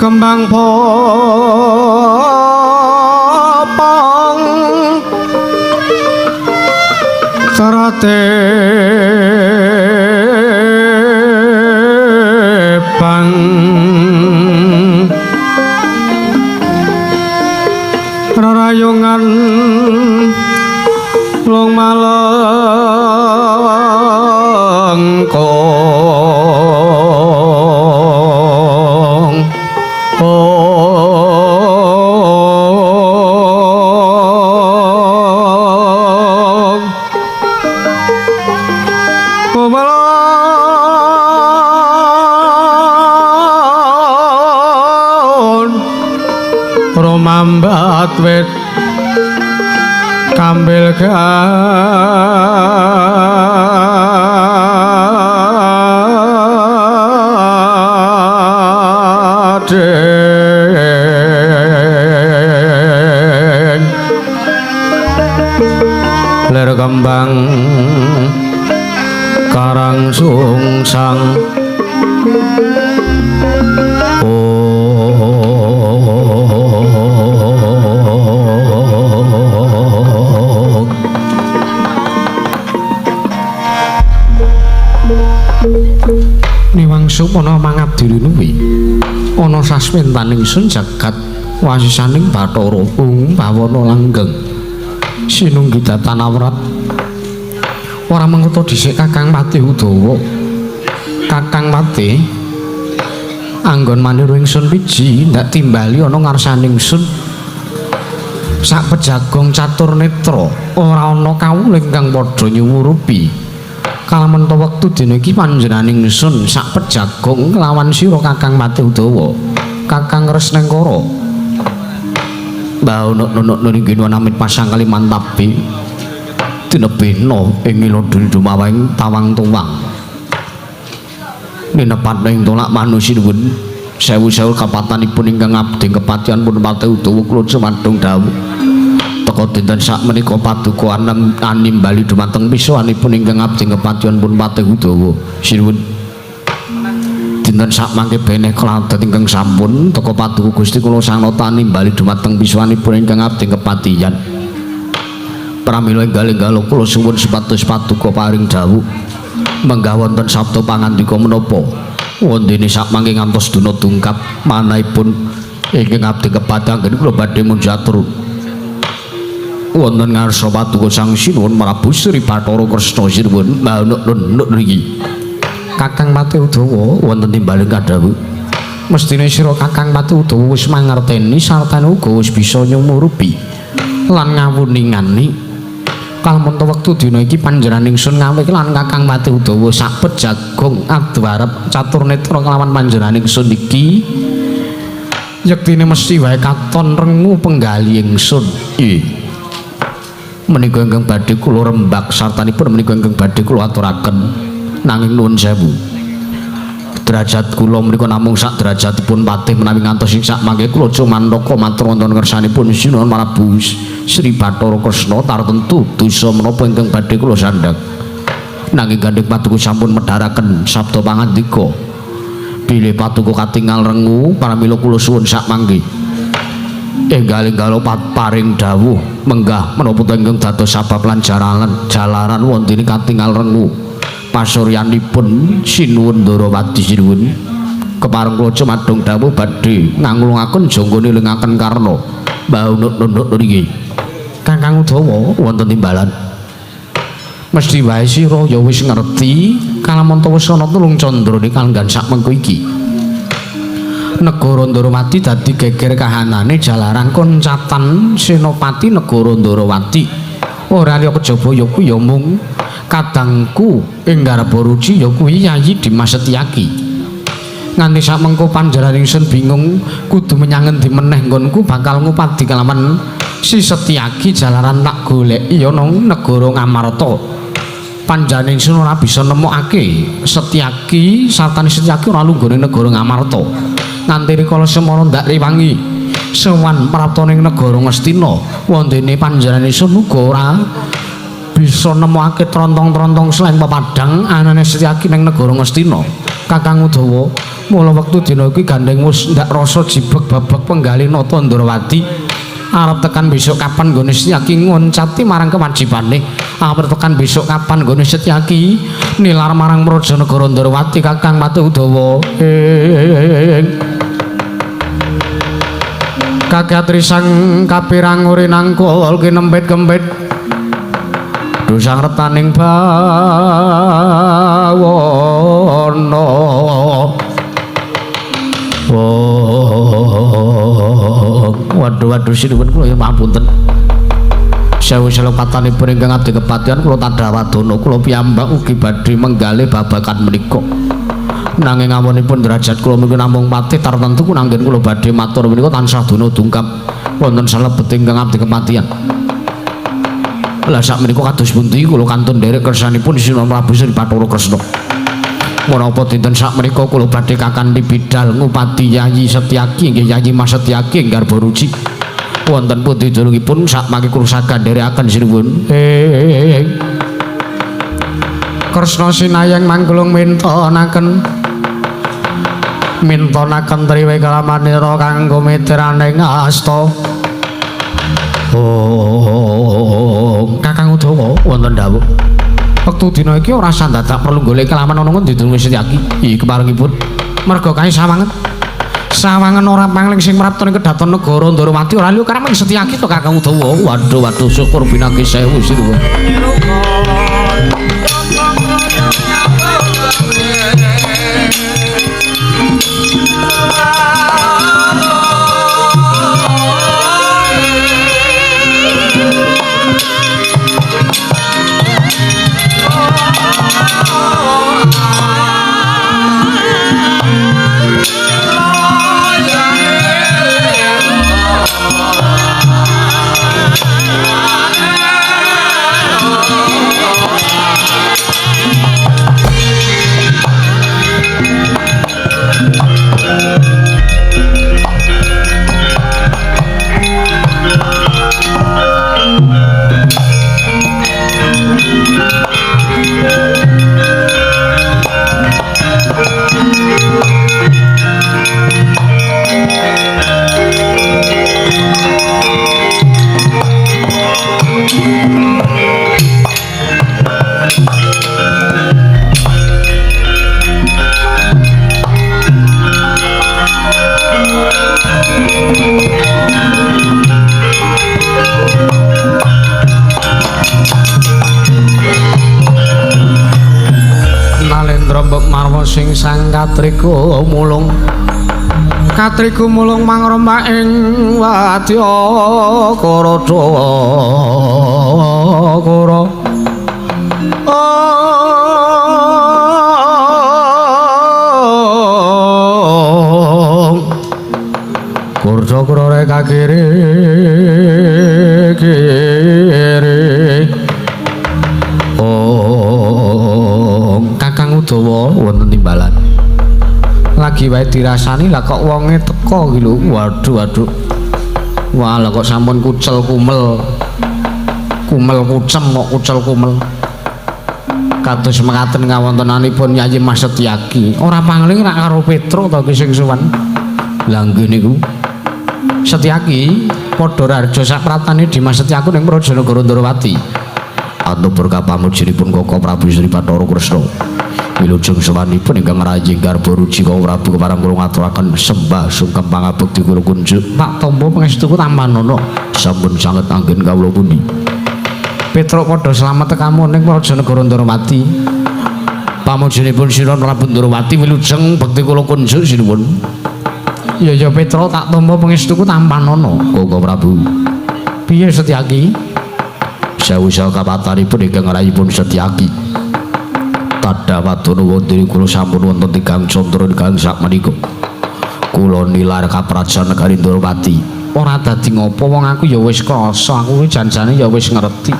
kembang popong teratepang rarayungan long malengkong romambat wit kambil gading ler kembang karang sungsang oh supana mangabdi nuwi ana sasmentaning sun jagat wasisaning Bathara Bawana langgeng sinunggi datanawrat ora mengko dhisik Kakang Patih Udawa Kakang Patih anggon maniru ingsun wiji ndak timbali ana ngarsaning sun sak pejagong catur netra ora ana kawuling kang padha nyumurupi kalamen wektu dina iki panjenenganing sun sak pejagong kelawan sira Kakang Patih Udawa Kakang Resnengkara baunuk-nunuk niki namit pasang kali mantapi dinebena ing ilodri dumawing tawang tuwang ninepat ing tolak manusinuwun sewu-sewu kapatanipun ingkang abdi kepatihan pun Patih Udawa kula sumadong dawuh teka dinten sak menika paduka animbali dumateng pisowanipun ingkang abdi kepatihan pun Patih Udawa sinuwun dinten sak mangke beneh keladat ingkang sampun teka paduka Gusti kula sanata animbali dumateng pisowanipun ingkang abdi kepatihan pramila enggal-enggal kula suwun sepatus paduka paring dawuh menggah wonten sabda pangandika menapa wondene sak mangke ngantos dina tungkap manahipun ingkang abdi kepatihan kula badhe munjatur wonten ngarsa paduka Sang Sinuwun Prabu Sri Bathara Kresna sinuwun manuk-nuk niki Kakang Patih Udawa wonten timbaling kadhawuh mestine sira Kakang Patih Udawa wis mangerteni sartane uga wis bisa nyumurupi lan ngawuningani kalamun wektu dina iki panjenenganing sun ngawih lan Kakang Patih Udawa sak pejagong adwarep catur netra kelawan panjenenganing sun iki yektine mesti wae katon rengu penggali ingsun menika ingkang badhe kula rembak sartanipun menika ingkang badhe kula aturaken nanging nuwun sewu derajat kula menika namung sak derajatipun patih menawi ngantos ing sak mangke kula cumantaka matur wonten ngersanipun Sinuwun Prabu Sri Bathara Kresna tartentu dosa menapa ingkang badhe kula sandhang nanging gandheng paduka sampun medharaken sabda pangandika bilih paduka katingal rengu paramila kula suwun sak mangke enggal-enggal paring dawuh menggah menapa ingkang dados sabab lan jalaran wonten katingal rengu pasuryanipun Sinuwun Ndarawati sinuwun kepareng kula cumadong dawuh badhe ngangulungaken janggane lengaken karna baunuk-nunuk niki Kakang Udawa wonten timbalan mesti wae sira ya wis ngerti kalamun wis ana tulung candrane kanggan sak mengko iki negara Ndarawati dadi geger kahanane jalaran koncatan senopati negara Ndarawati ora liya kejaba ya kuwi ya mung kadangku ing garba ruci ya kuwi Yayi Dimas Setyaki nganti sak mengko panjenengan ingsun bingung kudu menyang endi meneh nggonku bakal ngupadi kalawan si Setyaki jalaran tak goleki ana negara Ngamarta panjenengan ingsun ora bisa nemokake Setyaki sartane Setyaki ora lunggone negara Ngamarta nganti rikala semana ndak rewangi sowan prapta ning negara Ngastina wondene panjenengan ingsun uga ora bisa nemokake trontong-trontong sleng pepadang anane Setyaki ning negara Ngastina Kakang Udawa mula wektu dina iki gandeng wis ndak rasa jibeg babak penggali nata Ndarawati arep tekan besok kapan nggone Setyaki ngoncati marang kewajibane arep tekan besok kapan nggone Setyaki nilar marang Prajanegara Ndarawati Kakang Patih Udawa Kagatri sang kapirang urinang kul kinempit-kempit dosang retaning bawana waduh sinuwun kula ya mapunten sewu-sewu patanipun ingkang abdi kepatihan kula tandhawadana kula piyambak ugi badhe menggalih babagan menika nanging amunipun derajat kula menika namung patih tartentu kunanggen kula badhe matur menika tansah duna dungkap wonten salebeting ingkang abdi kepatihan lah sak menika kados pundi kula kantun nderek kersanipun Sinuwun Prabu Sri Bathara Kresna menapa dinten sak menika kula badhe kakanthi bidhal ngupadi Yayi Setyaki nggih Yayi Mas Setyaki ing garba ruci wonten pundi durungipun sak mangke kula saged nderekaken sinuwun Kresna sinayang manggulung mintonaken triwe kalamanira kanggo mitiraning asta Kakang Udawa wonten dawuh Wektu dina iki ora sandadak perlu golek kelaman ana ngendi Dulung Setyaki. Iki keparengipun merga kae sawangen. Sawangen ora pangling sing mraptani kedaton negara Ndarawati ora liya karang Setyaki to Kakang Udawa. Waduh syukur binagi sewu sinuwun. Sing sang katriku mulung mangrembak ing wadya Karadakara Karadakara rek kakire Kakang Udawa wonten timbalan. Lagi wae dirasani lah kok wonge teko iki lho. Waduh. Wah, lah kok sampun kucel kumel. Kumel kucem kok kucel kumel. Kados mekaten ngawontenanipun Yayi Mas Setyaki. Ora pangling rak karo Petruk to ki sing suwan. Lah nggih niku. Setyaki padha raja sapraptane Dimas Setyaki ning Prajanegara Ndarawati. Antuk berkah pamujinipun Koko Prabu Sri Bathara Kresna. Wilujeng sawanipun ingkang rayi garba ruci Koko Prabu keparang kula ngaturaken sembah sungkem pangabekti kula kunjuk. Pak Tombo pangestuku tampanana sampun sanget anggen kawula pundi. Petruk padha slamet tekamu ning Prajanegara Ndarawati. Pamujinipun Sira Prabu Ndarawati wilujeng bekti kula kunjuk sinuwun. Ya Petruk tak Tombo pangestuku tampanana Koko Prabu. Piye Setyaki? Sawisa kapatanipun ingkang rayipun Setyaki. Tadhawadana wonten kula sampun wonten tigang candra ingkang sakmenika. Kula nilar kaprajan negari Ndarawati. Ora dadi ngopo wong aku ya wis krasa, aku janjane ya wis ngerti.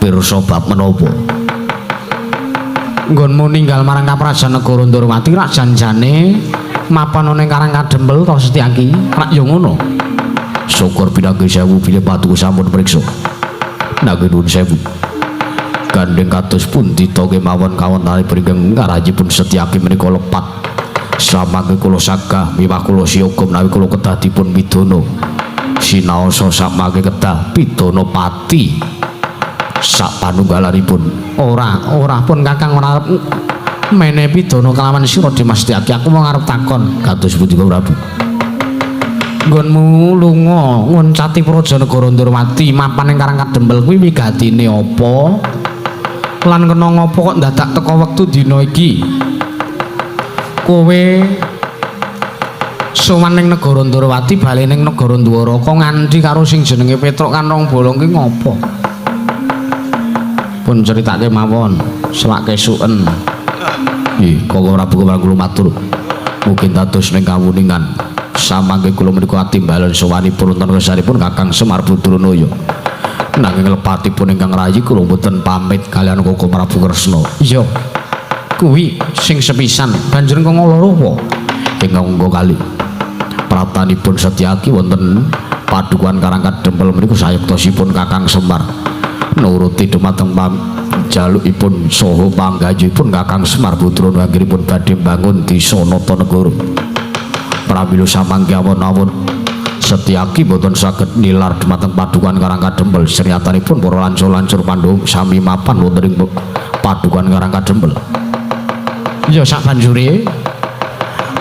Pirsa bab menapa? Nggonmu ninggal marang kaprajan negara Ndarawati rak janjane mapan ning Karang Kadempel to Setyaki. Rak ya ngono. Syukur pinanggih sewu bilih patuku sampun priksa. Nanging nuwun sewu. Gandeng kados pundi to kemawon kawontenanipun ingkang ngarajipun Setyaki menika lepat. Samangke kula sagah miwah kula siyaga menawi kula kedah dipun pidana. Sinaosa samangke kedah pidana pati. Sak panunggalanipun ora pun Kakang ora menehi pidana kelawan sira Dimas Setyaki. Aku mau ngarep takon kados pundi Prabu. Nggonmu lunga nguncati Prajanegara Ndarawati mapan ing Karang Kadempel kuwi wigatine apa? Lan kena ngopo kok dadak teka wektu dina iki? Kowe sowan ning negara Ndarawati bali ning negara Dwaraka nganti karo sing jenenge Petruk kan rong bolong ki ngopo? Pun critake mawon, selak kesuken. Nggih, Koko Prabu kula matur. Mungkin dados ning kawuningan samangke kula menika atimbalan sowanipun wonten kesanipun Kakang Semar Badranaya. Nanging lepatipun ingkang rayi kula mboten pamit kalian Koko Prabu Kresna. Iya. Kuwi sing sepisan banjur kok loro apa? Ingkang nggo kali. Praptanipun Setyaki wonten padukuhan Karang Kadempel menika sayektosipun Kakang Semar. Nuruti dumateng jalukipun saha panggayipun Kakang Semar Badranaya anggenipun badhe mbangun desa Natanegara. Pramila samangke awon-awon Setyaki boten saged nilar dhumateng padukan Karang Kadempel sriyatanipun para lancur-lancur Pandhawa sami mapan wonten ing padukan Karang Kadempel. Ya sabanjure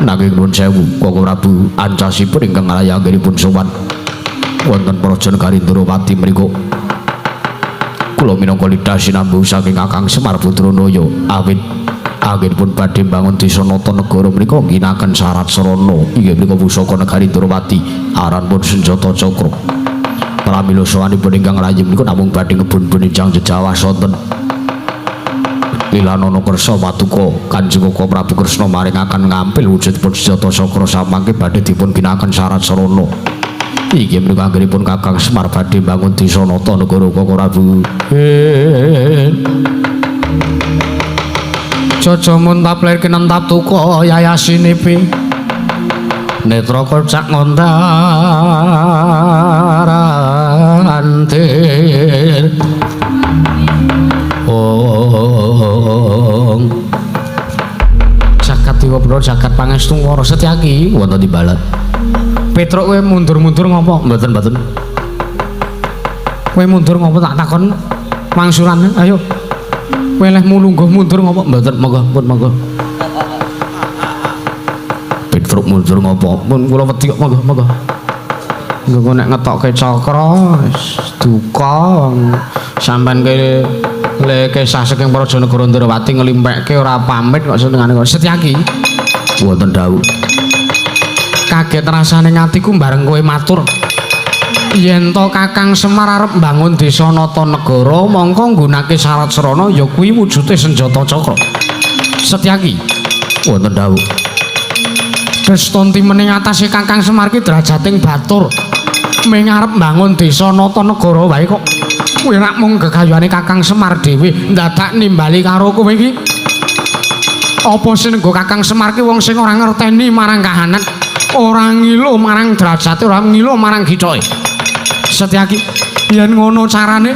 nanging nuwun sewu Koko Prabu ancasipun ingkang nglayangipun sowan wonten Praja Negari Ndrawati mriku. Kula minangka lidhah sinambu saking Kakang Semar Putranaya awit anggenipun badhe mbangun desa Natanagara menika ngginakaken syarat sarana inggih menika pusaka Negari Ndrawati aranipun Senjata Cakra. Pramila sawanipun ingkang rayi menika namung badhe ngebun-bun injang jejawas wonten Ilanana Kersa Patuka Kanjeng Koko Prabu Kresna maringaken ngampil wujudipun Senjata Cakra samangke badhe dipun ginakaken syarat sarana. Iki menika anggenipun Kakang Semar badhe bangun desa Natanagara Koko Prabu. Jaja muntap lair kinentap tuka yayasinipi netra kocak ngondarantir jagat Dewa Brana jagat pangestu wara Setyaki wonten timbalan. Petruk kowe mundur-mundur ngopo? Mboten. Kowe mundur ngopo tak takon mangsuran. Ayo. Kowe leh mulungguh mundur ngopo? Mboten, monggo, pun monggo. Petruk mundur ngopo? Pun kula wedi kok monggo. Engko nek ngetokke cakra duka sampean ke le kesah saking Praja Negara Ndrawati nglimpekke ora pamit kok senengane kok Setyaki. Wonten dawuh. Kaget rasane ngatiku bareng kowe matur yen to Kakang Semar arep mbangun desa Natanagara mongko nggunakake syarat serana ya kuwi wujude Senjata Cakra. Setyaki wonten dawuh Destonti mening atase Kakang Semar ki derajating batur ming arep mbangun desa Natanagara wae kok kowe rak mung gegayuhane Kakang Semar dhewe ndadak nimbali karo kowe iki. Apa sing nggo Kakang Semar ki wong sing ora ngerteni marang kahanan, ora ngilu marang derajate, ora ngilu marang gicoke. Setyaki yen ngono carane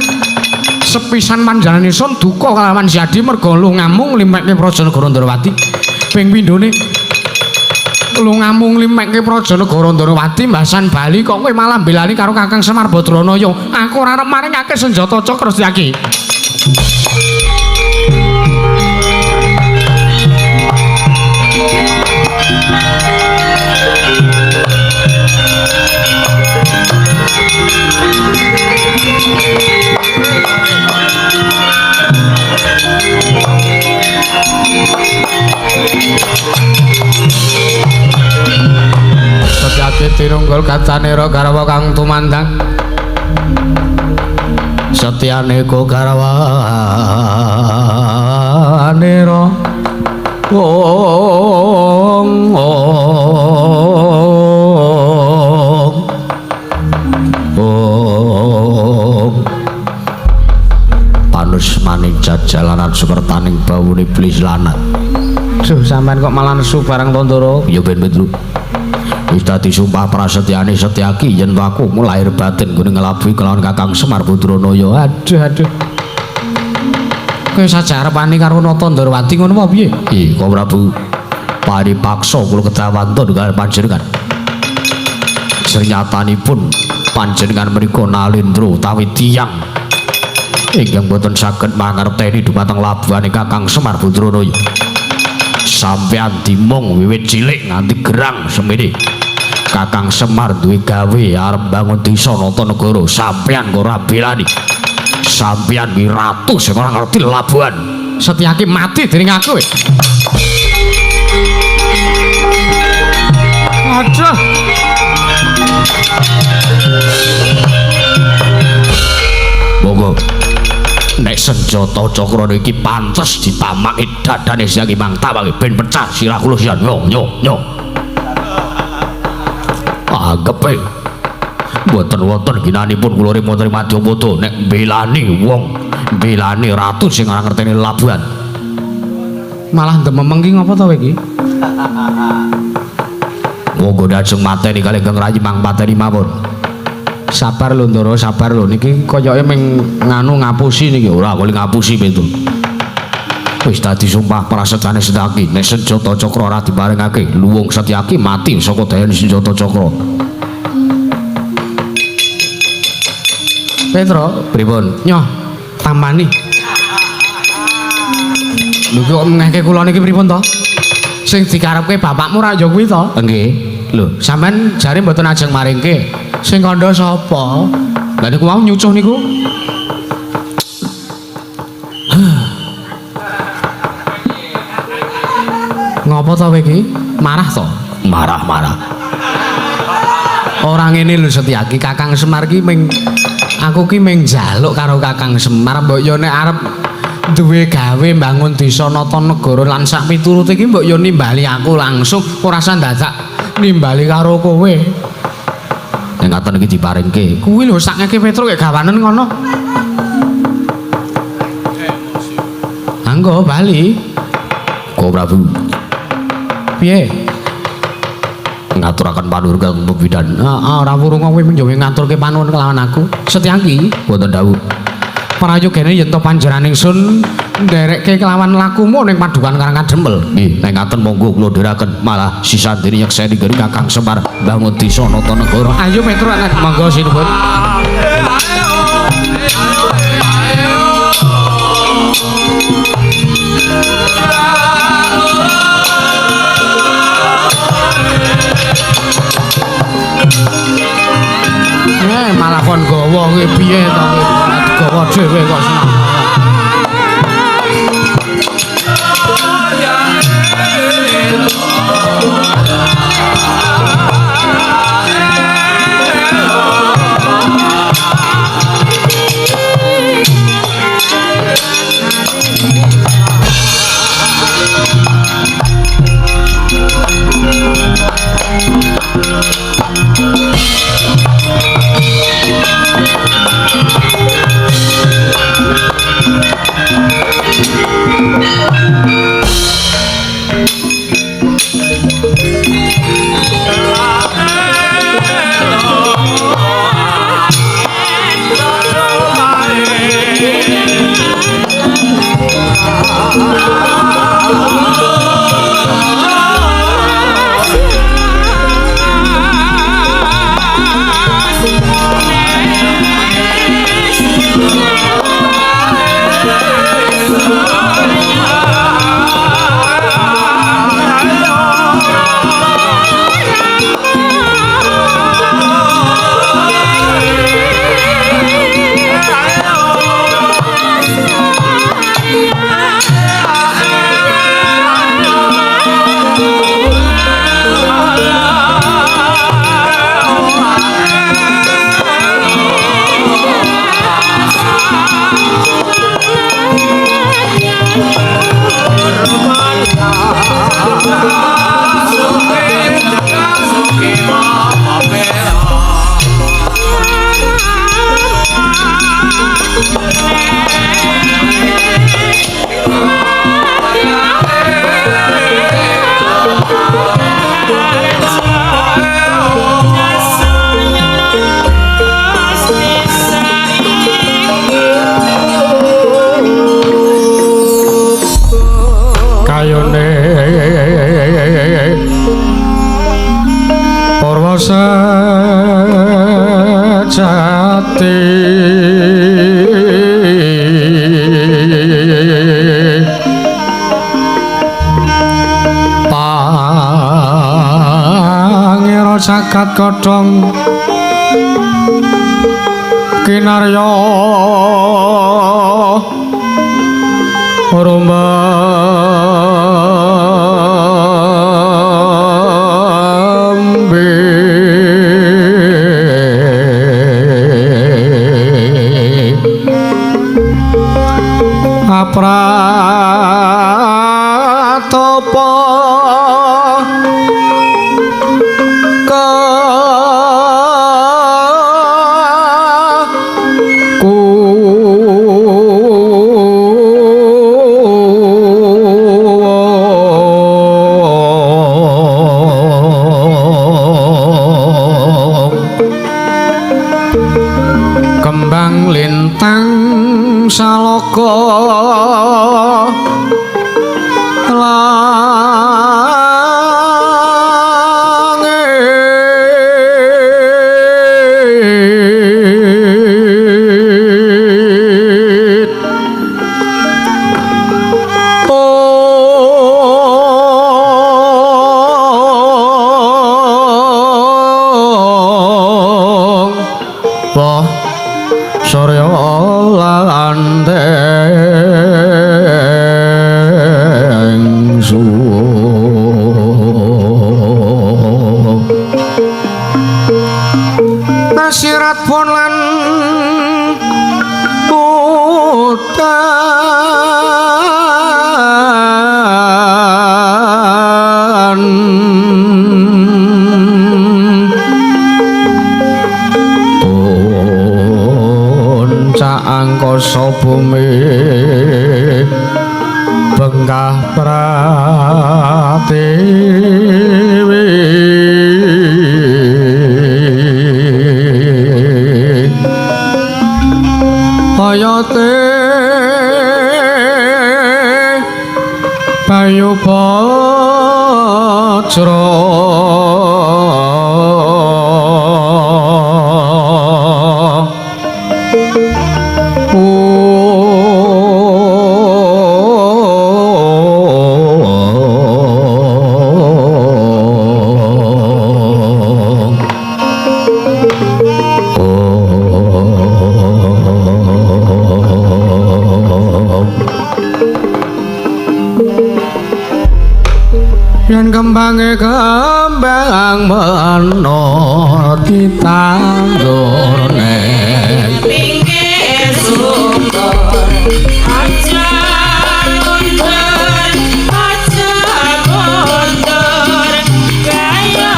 sepisan panjenengane sun duka kalawan Siadi merga lu ngamung nglimpekke Praja Negara Ndrawati. Ping pindhone lu ngamung nglimpekke Praja Negara Ndrawati mbasan bali kok kowe malah belani karo Kakang Semar Badranaya. Aku ora arep maringake Senjata Cakra Setyaki. Setyaki tinunggul kacanira garwa kang tumandang Setyaneko garwanira panus maning jajalanan sukertaning bawune iblis lanat. Duh sampean kok malah nesu barang Tandara. Ya ben betul. Wis dadi sumpah prasetyane Setyaki yen aku lahir batin gune nglabuhi kelawan Kakang Semar Badranaya. Aduh. Kowe sajarepane karo Natandrawati ngono apa piye? Ih, Kok Prabu paripaksa kula kedawanten karo panjenengan. Sernyatanipun panjenengan menika nalindra utawi tiyang ingkang boten saged mangerteni dumateng labuhane Kakang Semar Badranaya. Sampeyan dimong wiwit cilik nganti gerang semene. Kakang Semar duwe gawe arep bangun desa Natanagara, sampeyan kok ora belani. Sampeyan ki ratu sing ora ngerti labuhan. Setyaki mati dening aku. Aduh. Monggo nek Senjata Cakra iki pantes ditamaki dadane Setyaki Mang Tawangi ben pecah sirah kula sian. Yo. Anggepe mboten wonten ginanipun kula remonten Madyapada nek belani wong, belani ratu sing ora ngerteni labuhan. Malah ndememeng ki ngopo to iki? Monggo lajeng mateni kalih Kang Rayi Mang pateni mawon. Sabar lho Ndara, sabar lho niki koyoke ming nganu ngapusi niki ora kok ngapusi betul. Wis dadi sumpah prasetyane Setyaki nek Senjata Cakra ora diparingake luwung Setyaki mati saka dayan Senjata Cakra. Petro, pripun? Nyoh, tampani. Lho kok ngeke kula niki pripun to? Sing dikarepke bapakmu ra ya kuwi to? Nggih. Lho, sampean jare mboten ajeng maringke. Sing kandha sapa? Lah niku wau nyucuh niku. Ngopo to kowe iki? Marah to? Marah. Ora ngene lho Setyaki, Kakang Semar ki ming aku ki ming njaluk karo Kakang Semar mbok yo nek arep duwe gawe mbangun desa Natanagara lan sak piturute iki mbok yo nimbali aku langsung ora usah dadak nimbali karo kowe. Nek ngaten iki diparingke. Kuwi lho sakake Petro kek gawanen ngono. Anggo bali. Ko Prabu. Piye? Ngaturaken panuwun Bebidan. Ora wurung kowe menjowe ngaturke panuwun kelawan aku. Setyaki boten dawuh. Prayogene yen to panjenengan ingsun nderekke kelawan lakumu ning padukan Karangan Dempel. Nggih, nek ngaten monggo kula ndherekaken malah sisandene nyekseni geni Kakang Semar bangun desa Natanagara. Ayo Petro monggo sinuwun. Malah kon gawa kuwi piye to gawa dhewe kok seneng. Sakat kodhong kinarya rumambe apratopa kembang lintang salaka langit Wah Surya lanteng Kasirat pun lan udan puncak angkasa bumi bengkah pratiwi oyate bayu bajra kembange kembang menor ditandur neng pinggir sumber aja mundur gaya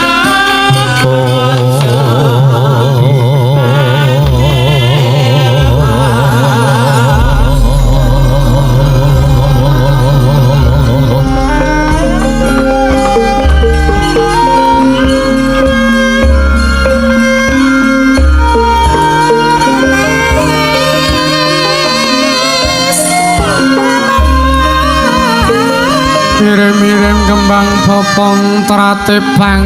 mirim kembang popong tratepang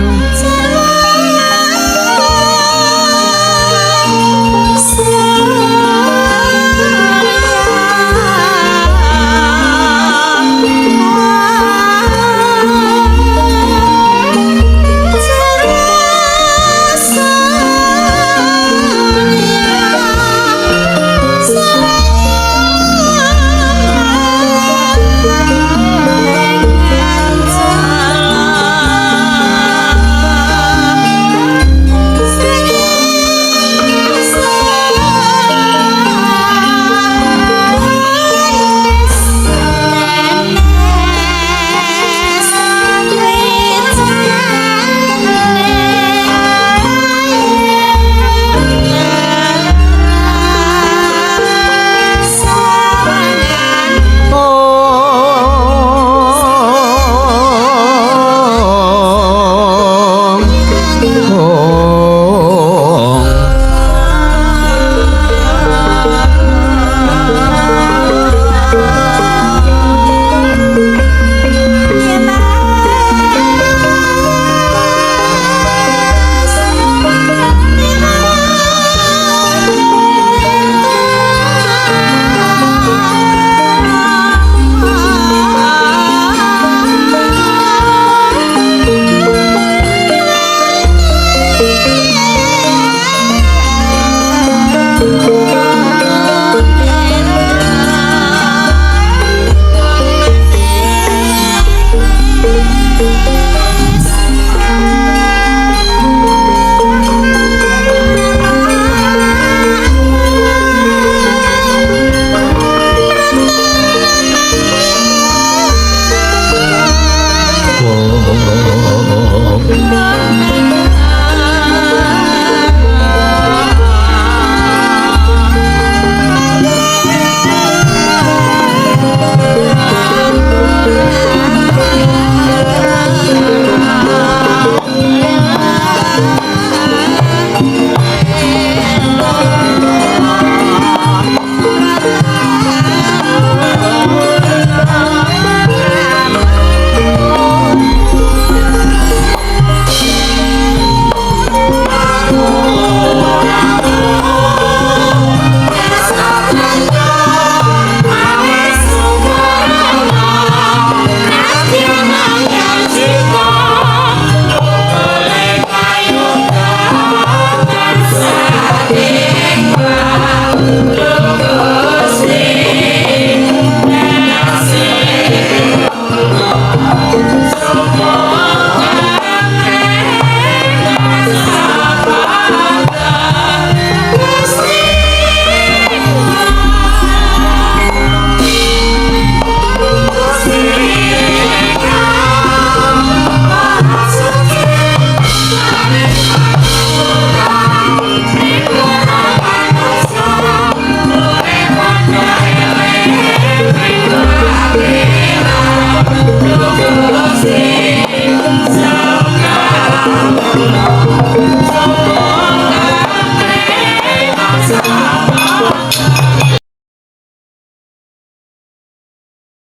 Yeah.